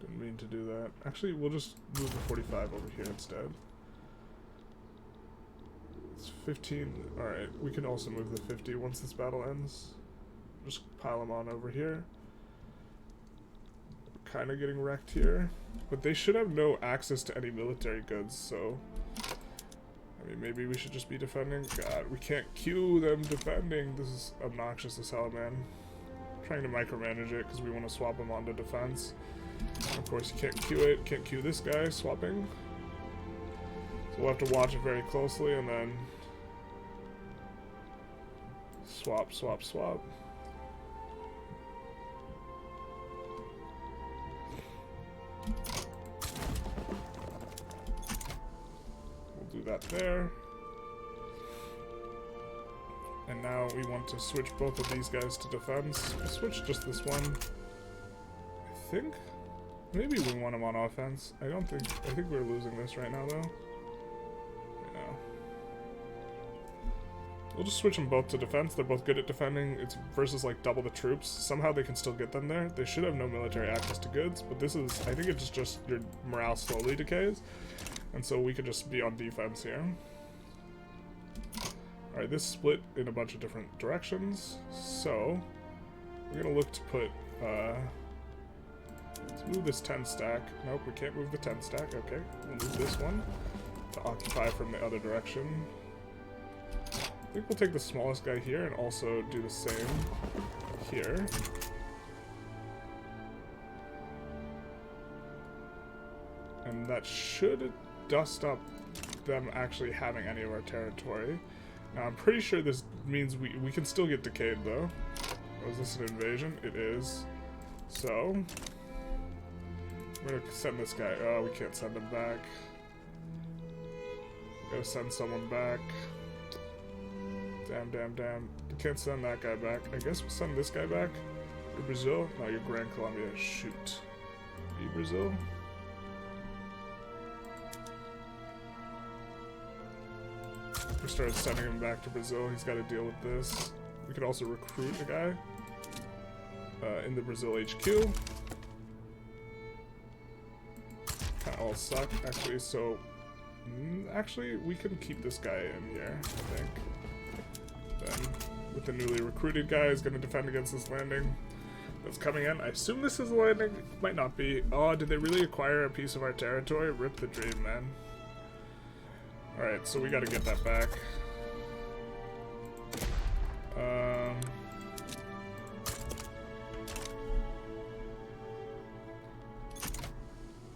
Didn't mean to do that. Actually, we'll just move the 45 over here instead. 15. Alright, we can also move the 50 once this battle ends. Just pile them on over here. We're kind of getting wrecked here. But they should have no access to any military goods, so... I mean, maybe we should just be defending. God, we can't queue them defending. This is obnoxious as hell, man. I'm trying to micromanage it because we want to swap them onto defense. And of course, you can't queue it. Can't queue this guy swapping. So we'll have to watch it very closely and then... Swap, swap, swap. We'll do that there. And now we want to switch both of these guys to defense. We'll switch just this one. I think. Maybe we want him on offense. I think we're losing this right now though. We'll just switch them both to defense. They're both good at defending. It's versus like double the troops. Somehow they can still get them there. They should have no military access to goods, but this is, I think it's just your morale slowly decays. And so we could just be on defense here. Alright, this split in a bunch of different directions. So, we're gonna look to put, let's move this 10 stack. Nope, we can't move the 10 stack. Okay, we'll move this one to occupy from the other direction. I think we'll take the smallest guy here and also do the same here. And that should dust up them actually having any of our territory. Now I'm pretty sure this means we can still get decayed though. Oh, is this an invasion? It is. So we're gonna send this guy. Oh, we can't send him back. Gotta send someone back. Damn. We can't send that guy back. I guess we'll send this guy back. You're Brazil? No, you're Gran Colombia. Shoot. Are you Brazil? We started sending him back to Brazil. He's got to deal with this. We could also recruit a guy in the Brazil HQ. Kind of all suck, actually. So, actually, we can keep this guy in here, I think. Then, with the newly recruited guy, is going to defend against this landing that's coming in. I assume this is a landing. Might not be. Oh, did they really acquire a piece of our territory? Rip the dream, man. Alright, so we gotta get that back.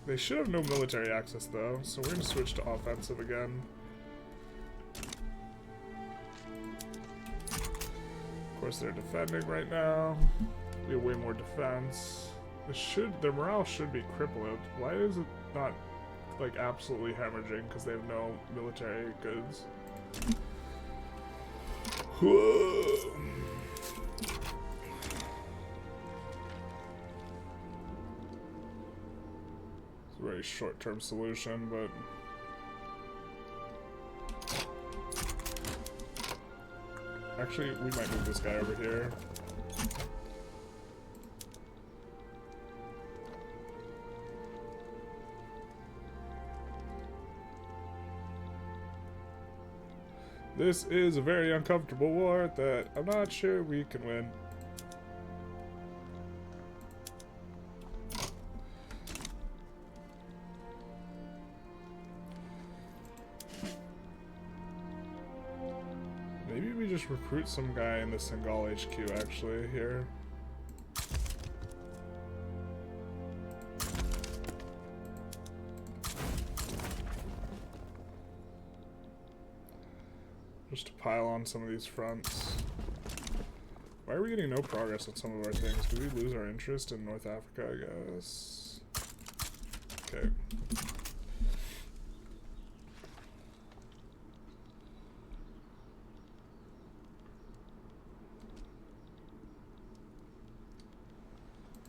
They should have no military access though, so we're gonna switch to offensive again. Of course they're defending right now. We have way more defense. Their morale should be crippled. Why is it not like absolutely hemorrhaging? Because they have no military goods. Whoa. It's a very short-term solution, but actually we might move this guy over here. This is a very uncomfortable war that I'm not sure we can win. Maybe we just recruit some guy in the Senegal HQ actually here. Just to pile on some of these fronts. Why are we getting no progress on some of our things? Do we lose our interest in North Africa, I guess? Okay.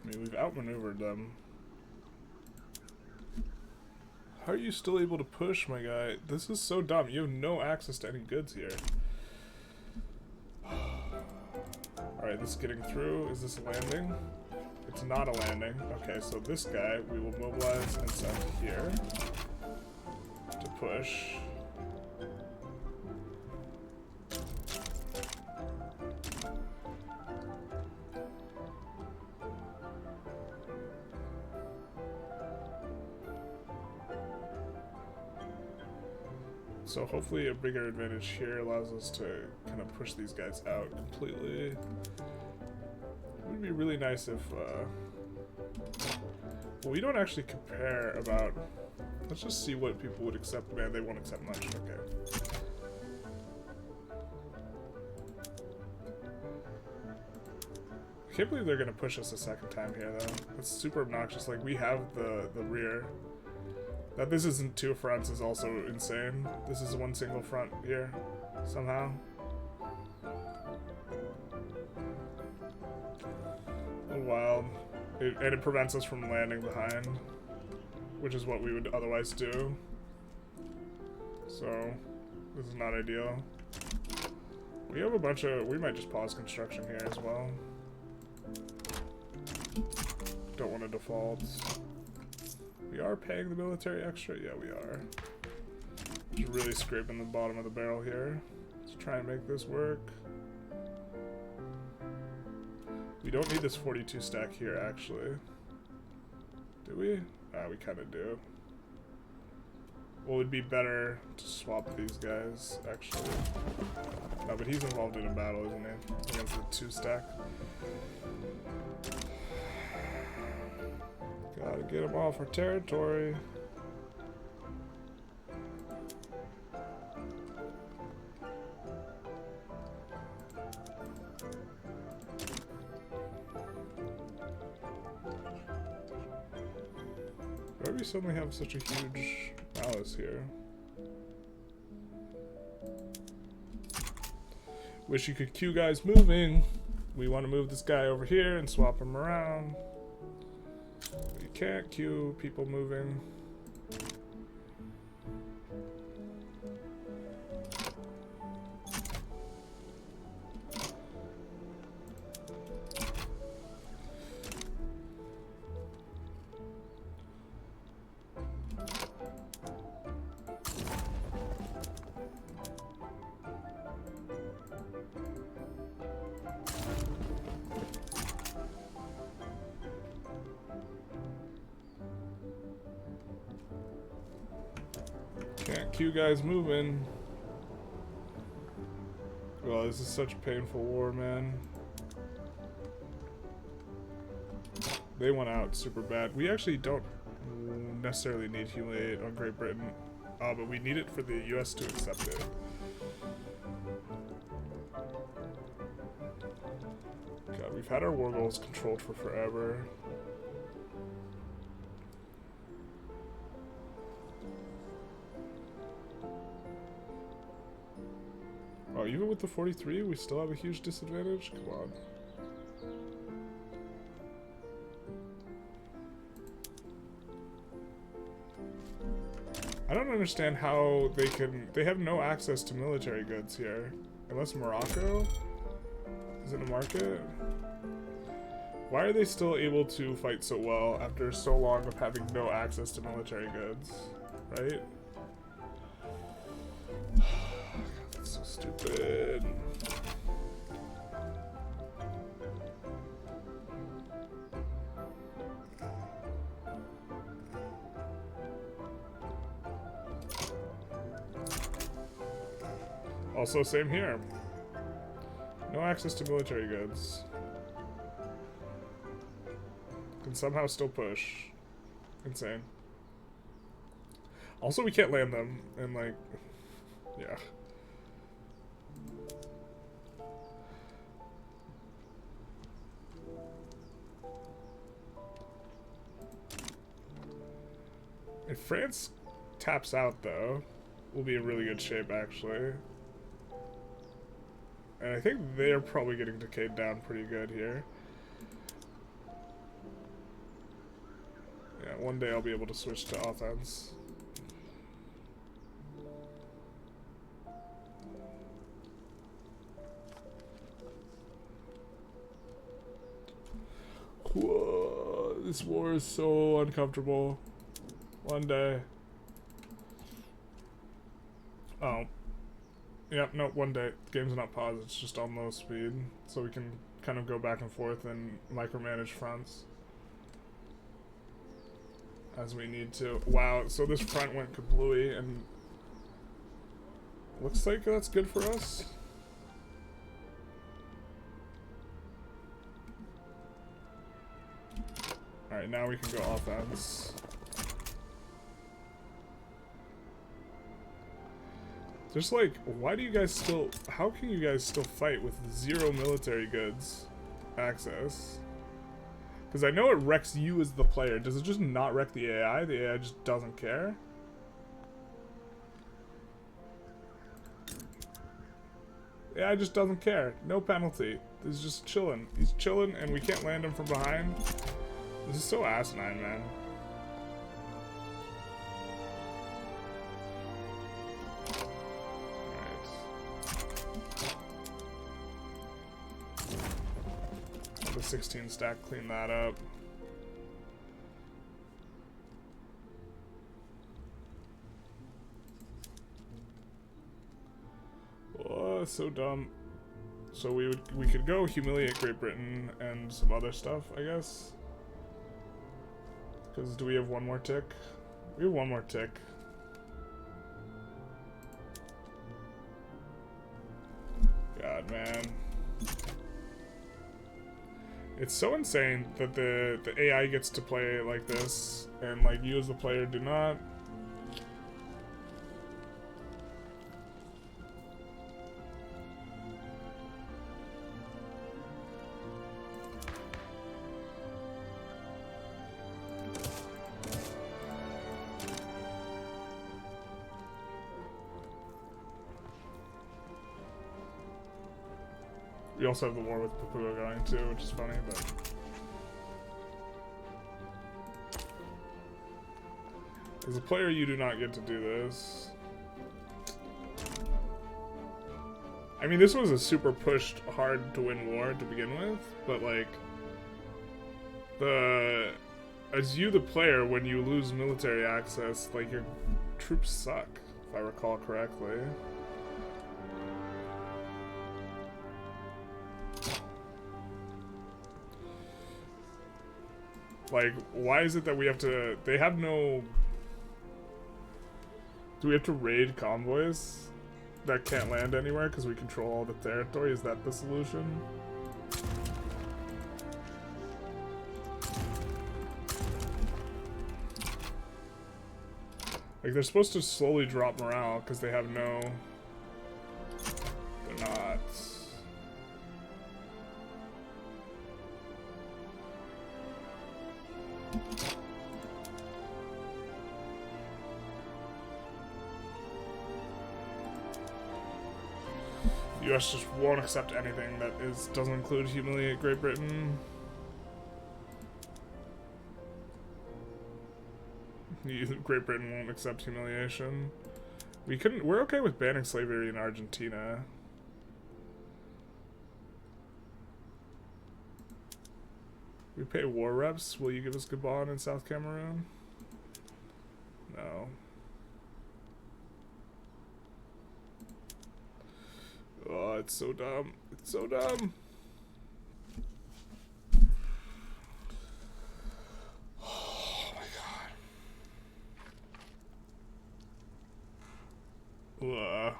I mean, we've outmaneuvered them. How are you still able to push, my guy? This is so dumb. You have no access to any goods here. Alright, this is getting through. Is this a landing? It's not a landing. Okay, so this guy we will mobilize and send here to push. So hopefully a bigger advantage here allows us to kind of push these guys out completely. It would be really nice if, well, we don't actually compare about, let's just see what people would accept. Man, they won't accept much, okay. I can't believe they're gonna push us a second time here though. That's super obnoxious, like we have the rear. That this isn't two fronts is also insane. This is one single front here, somehow. A little wild. And it prevents us from landing behind, which is what we would otherwise do. So, this is not ideal. We have a bunch of... We might just pause construction here as well. Don't want to default. We are paying the military extra? Yeah, we are. Just really scraping the bottom of the barrel here. Let's try and make this work. We don't need this 42 stack here, actually. Do we? We kind of do. Well, it'd be better to swap these guys, actually. No, but he's involved in a battle, isn't he? Against the 2 stack. Gotta get him off our territory. Why do we suddenly have such a huge palace here? Wish you could queue guys moving. We want to move this guy over here and swap him around. You can't queue people moving. Can't queue guys moving. Well, this is such a painful war, man. They went out super bad. We actually don't necessarily need humiliate on Great Britain. But we need it for the US to accept it. God, we've had our war goals controlled for forever. Oh, even with the 43, we still have a huge disadvantage? Come on. I don't understand how they have no access to military goods here. Unless Morocco is in the market. Why are they still able to fight so well after so long of having no access to military goods? Right? That's so stupid. Also, same here. No access to military goods. Can somehow still push. Insane. Also, we can't land them, and like, yeah. If France taps out, though, we'll be in really good shape, actually. And I think they're probably getting decayed down pretty good here. Yeah, one day I'll be able to switch to offense. Whoa, this war is so uncomfortable. One day. Oh. Yep, no, one day. The game's not paused, it's just on low speed. So we can kind of go back and forth and micromanage fronts as we need to. Wow, so this front went kablooey, and looks like that's good for us. Alright, now we can go offense. Just like, why do you guys still... How can you guys still fight with 0 military goods access? Because I know it wrecks you as the player. Does it just not wreck the AI? The AI just doesn't care? The AI just doesn't care. No penalty. He's just chilling. He's chilling and we can't land him from behind. This is so asinine, man. 16 stack, clean that up. Oh, so dumb. So we could go humiliate Great Britain and some other stuff, I guess. Because do we have one more tick? We have one more tick. God, man. It's so insane that the AI gets to play like this, and like you as the player do not. We also have the war with Papua going too, which is funny, but... As a player, you do not get to do this. I mean, this was a super pushed, hard to win war to begin with, but like... As you, the player, when you lose military access, like, your troops suck, if I recall correctly. Like, why is it that we have to... They have no... Do we have to raid convoys that can't land anywhere because we control all the territory? Is that the solution? Like, they're supposed to slowly drop morale because they have no... They're not... The US just won't accept anything that doesn't include humiliate Great Britain. Great Britain won't accept humiliation. We're okay with banning slavery in Argentina. We pay war reps. Will you give us Gabon and South Cameroon? No. Oh, it's so dumb. It's so dumb. Oh my god. Ugh.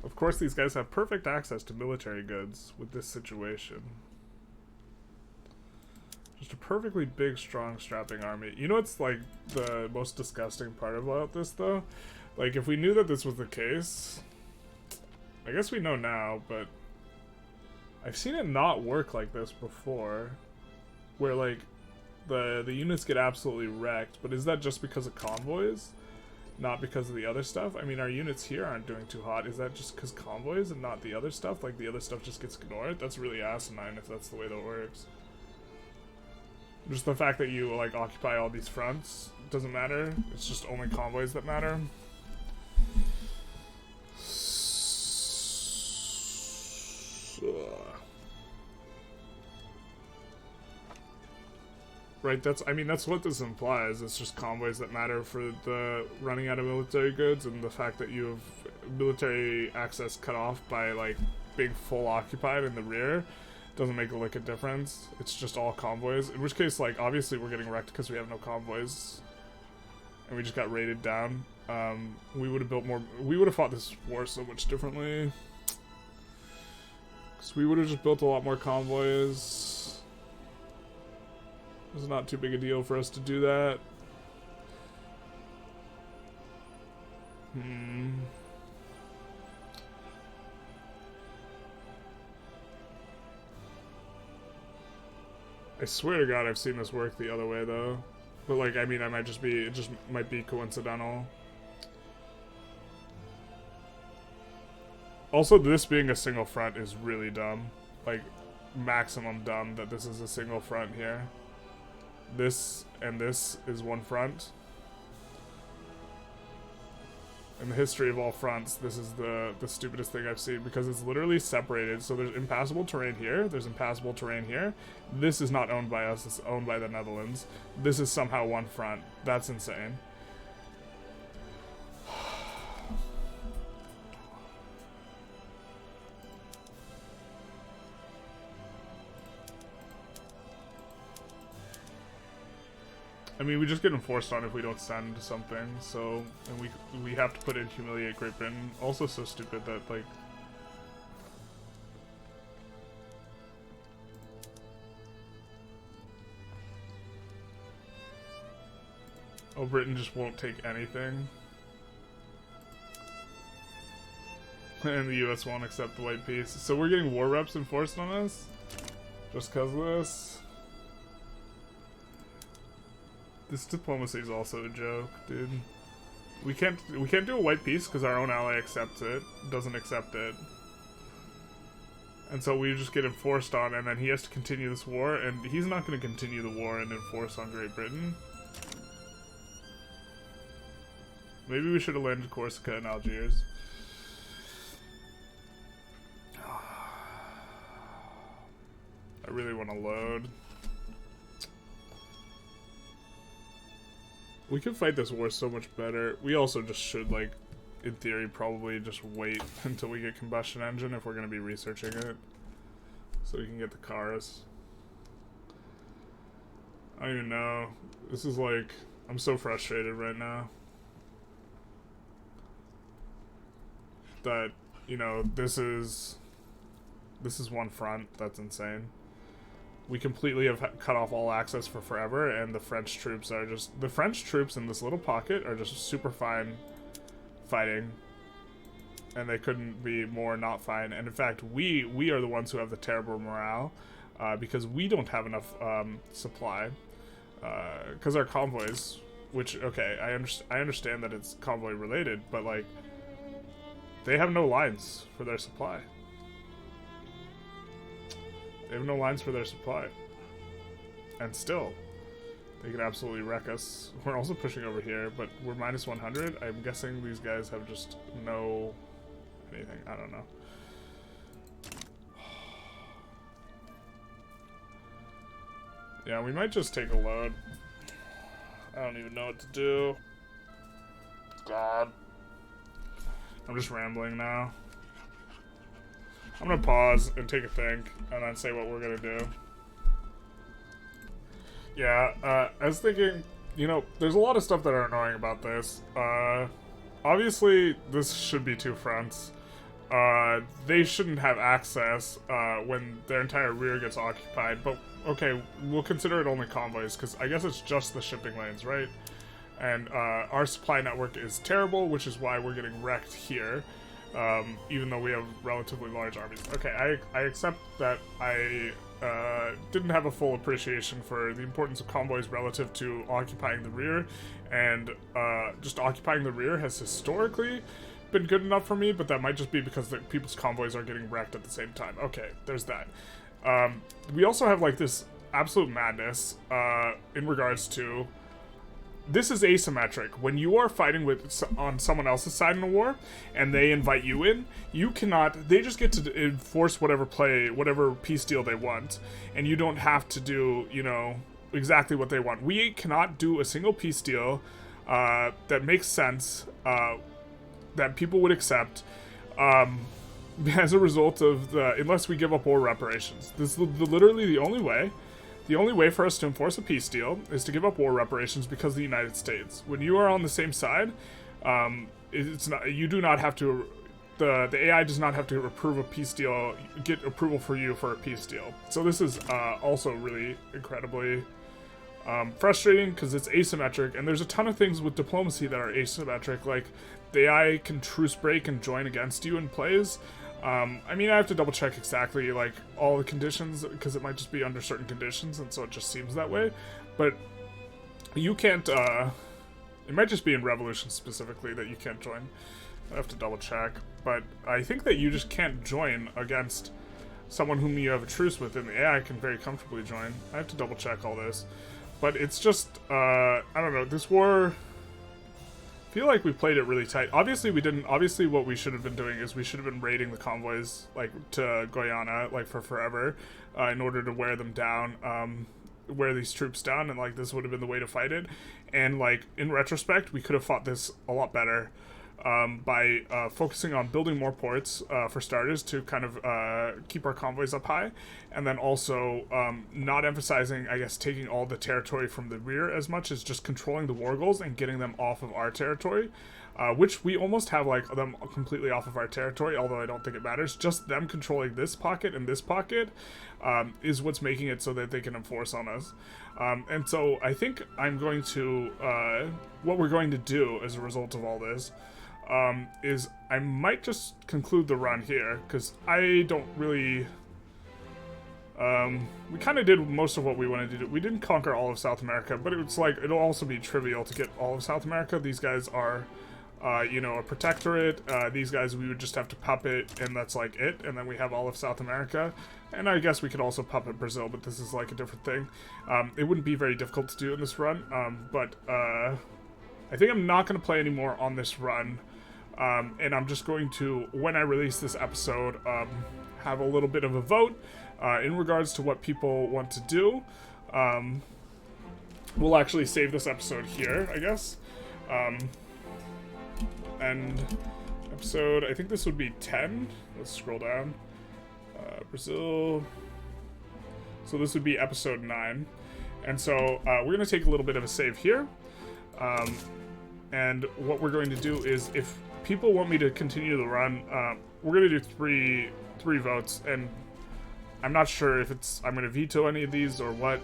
Of course, these guys have perfect access to military goods with this situation. Just a perfectly big, strong, strapping army. You know what's, like, the most disgusting part about this, though? Like, if we knew that this was the case... I guess we know now, but... I've seen it not work like this before. Where, like, the units get absolutely wrecked. But is that just because of convoys? Not because of the other stuff? I mean, our units here aren't doing too hot. Is that just because convoys and not the other stuff? Like, the other stuff just gets ignored? That's really asinine if that's the way that works. Just the fact that you, like, occupy all these fronts doesn't matter. It's just only convoys that matter. Right, I mean, that's what this implies. It's just convoys that matter for the running out of military goods, and the fact that you have military access cut off by, like, being full occupied in the rear doesn't make a lick of difference. It's just all convoys. In which case, like, obviously we're getting wrecked because we have no convoys. And we just got raided down. We would have built more... We would have fought this war so much differently. Because we would have just built a lot more convoys. It's not too big a deal for us to do that. I swear to God I've seen this work the other way, though. But, like, I mean, it just might be coincidental. Also, this being a single front is really dumb. Like, maximum dumb that this is a single front here. This and this is one front. In the history of all fronts, this is the stupidest thing I've seen, because it's literally separated. So there's impassable terrain here, there's impassable terrain here. This is not owned by us, it's owned by the Netherlands. This is somehow one front. That's insane. I mean, we just get enforced on if we don't send something, so, and we have to put in humiliate Great Britain. Also so stupid that, like, oh, Britain just won't take anything. And the US won't accept the white peace. So we're getting war reps enforced on us? Just cause of this? This diplomacy is also a joke, dude. We can't do a white peace because our own ally accepts it, doesn't accept it. And so we just get enforced on, and then he has to continue this war, and he's not going to continue the war and enforce on Great Britain. Maybe we should have landed Corsica and Algiers. I really want to load. We could fight this war so much better. We also just should, like, in theory, probably just wait until we get combustion engine if we're going to be researching it. So we can get the cars. I don't even know. This is like, I'm so frustrated right now. That, you know, this is one front. That's insane. We completely have cut off all access for forever, and the French troops are just... The French troops in this little pocket are just super fine fighting. And they couldn't be more not fine. And in fact, we are the ones who have the terrible morale, because we don't have enough supply. Because our convoys, which, okay, I understand that it's convoy related, but, like, they have no lines for their supply. They have no lines for their supply. And still, they could absolutely wreck us. We're also pushing over here, but we're minus 100. I'm guessing these guys have just no anything. I don't know. Yeah, we might just take a load. I don't even know what to do. God. I'm just rambling now. I'm gonna pause and take a think, and then say what we're gonna do. Yeah, I was thinking, you know, there's a lot of stuff that are annoying about this. Obviously, this should be two fronts. They shouldn't have access when their entire rear gets occupied, but okay, we'll consider it only convoys, because I guess it's just the shipping lanes, right? And our supply network is terrible, which is why we're getting wrecked here. Even though we have relatively large armies. Okay, I accept that I didn't have a full appreciation for the importance of convoys relative to occupying the rear, and just occupying the rear has historically been good enough for me, but that might just be because the people's convoys are getting wrecked at the same time. Okay, there's that. We also have, like, this absolute madness in regards to... This is asymmetric. When you are fighting on someone else's side in a war, and they invite you in, you cannot... They just get to enforce whatever peace deal they want, and you don't have to do, you know, exactly what they want. We cannot do a single peace deal that makes sense, that people would accept, as a result of unless we give up war reparations. This is literally the only way. The only way for us to enforce a peace deal is to give up war reparations because of the United States. When you are on the same side, it's not. You do not have to. The AI does not have to approve a peace deal. Get approval for you for a peace deal. So this is also really incredibly frustrating because it's asymmetric, and there's a ton of things with diplomacy that are asymmetric. Like the AI can truce break and join against you in plays. I mean, I have to double check exactly, like, all the conditions, because it might just be under certain conditions, and so it just seems that way, but you can't, it might just be in Revolution specifically that you can't join. I have to double check, but I think that you just can't join against someone whom you have a truce with, and the AI can very comfortably join. I have to double check all this, but it's just, I don't know, this war feel like we played it really tight. Obviously, we didn't. Obviously, what we should have been doing is we should have been raiding the convoys, like, to Guyana, like, for forever, in order to wear them down, wear these troops down, and, like, this would have been the way to fight it. And, like, in retrospect, we could have fought this a lot better. By focusing on building more ports, for starters, to kind of keep our convoys up high, and then also not emphasizing, I guess, taking all the territory from the rear as much as just controlling the war goals and getting them off of our territory, which we almost have, like, them completely off of our territory, although I don't think it matters. Just them controlling this pocket and this pocket is what's making it so that they can enforce on us. And so I think I'm going to, what we're going to do as a result of all this, is I might just conclude the run here, because I don't really, we kind of did most of what we wanted to do. We didn't conquer all of South America, but it's like, it'll also be trivial to get all of South America. These guys are, you know, a protectorate. These guys we would just have to puppet, and that's like it, and then we have all of South America. And I guess we could also puppet Brazil, but this is like a different thing. It wouldn't be very difficult to do in this run, but I think I'm not going to play anymore on this run. And I'm just going to, when I release this episode, have a little bit of a vote in regards to what people want to do. We'll actually save this episode here, I guess. And episode, I think this would be 10. Let's scroll down. Brazil. So this would be episode 9. And so we're going to take a little bit of a save here. And what we're going to do is, if people want me to continue the run, we're going to do three votes, and I'm not sure if I'm going to veto any of these or what,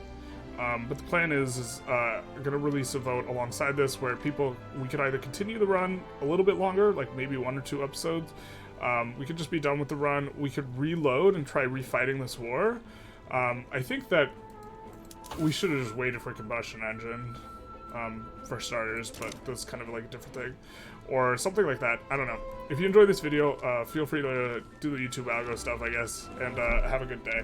but the plan is going to release a vote alongside this where we could either continue the run a little bit longer, like maybe 1 or 2 episodes, we could just be done with the run, we could reload and try refighting this war. I think that we should have just waited for combustion engine, for starters, but that's kind of like a different thing. Or something like that. I don't know. If you enjoyed this video, feel free to do the YouTube algo stuff, I guess, and have a good day.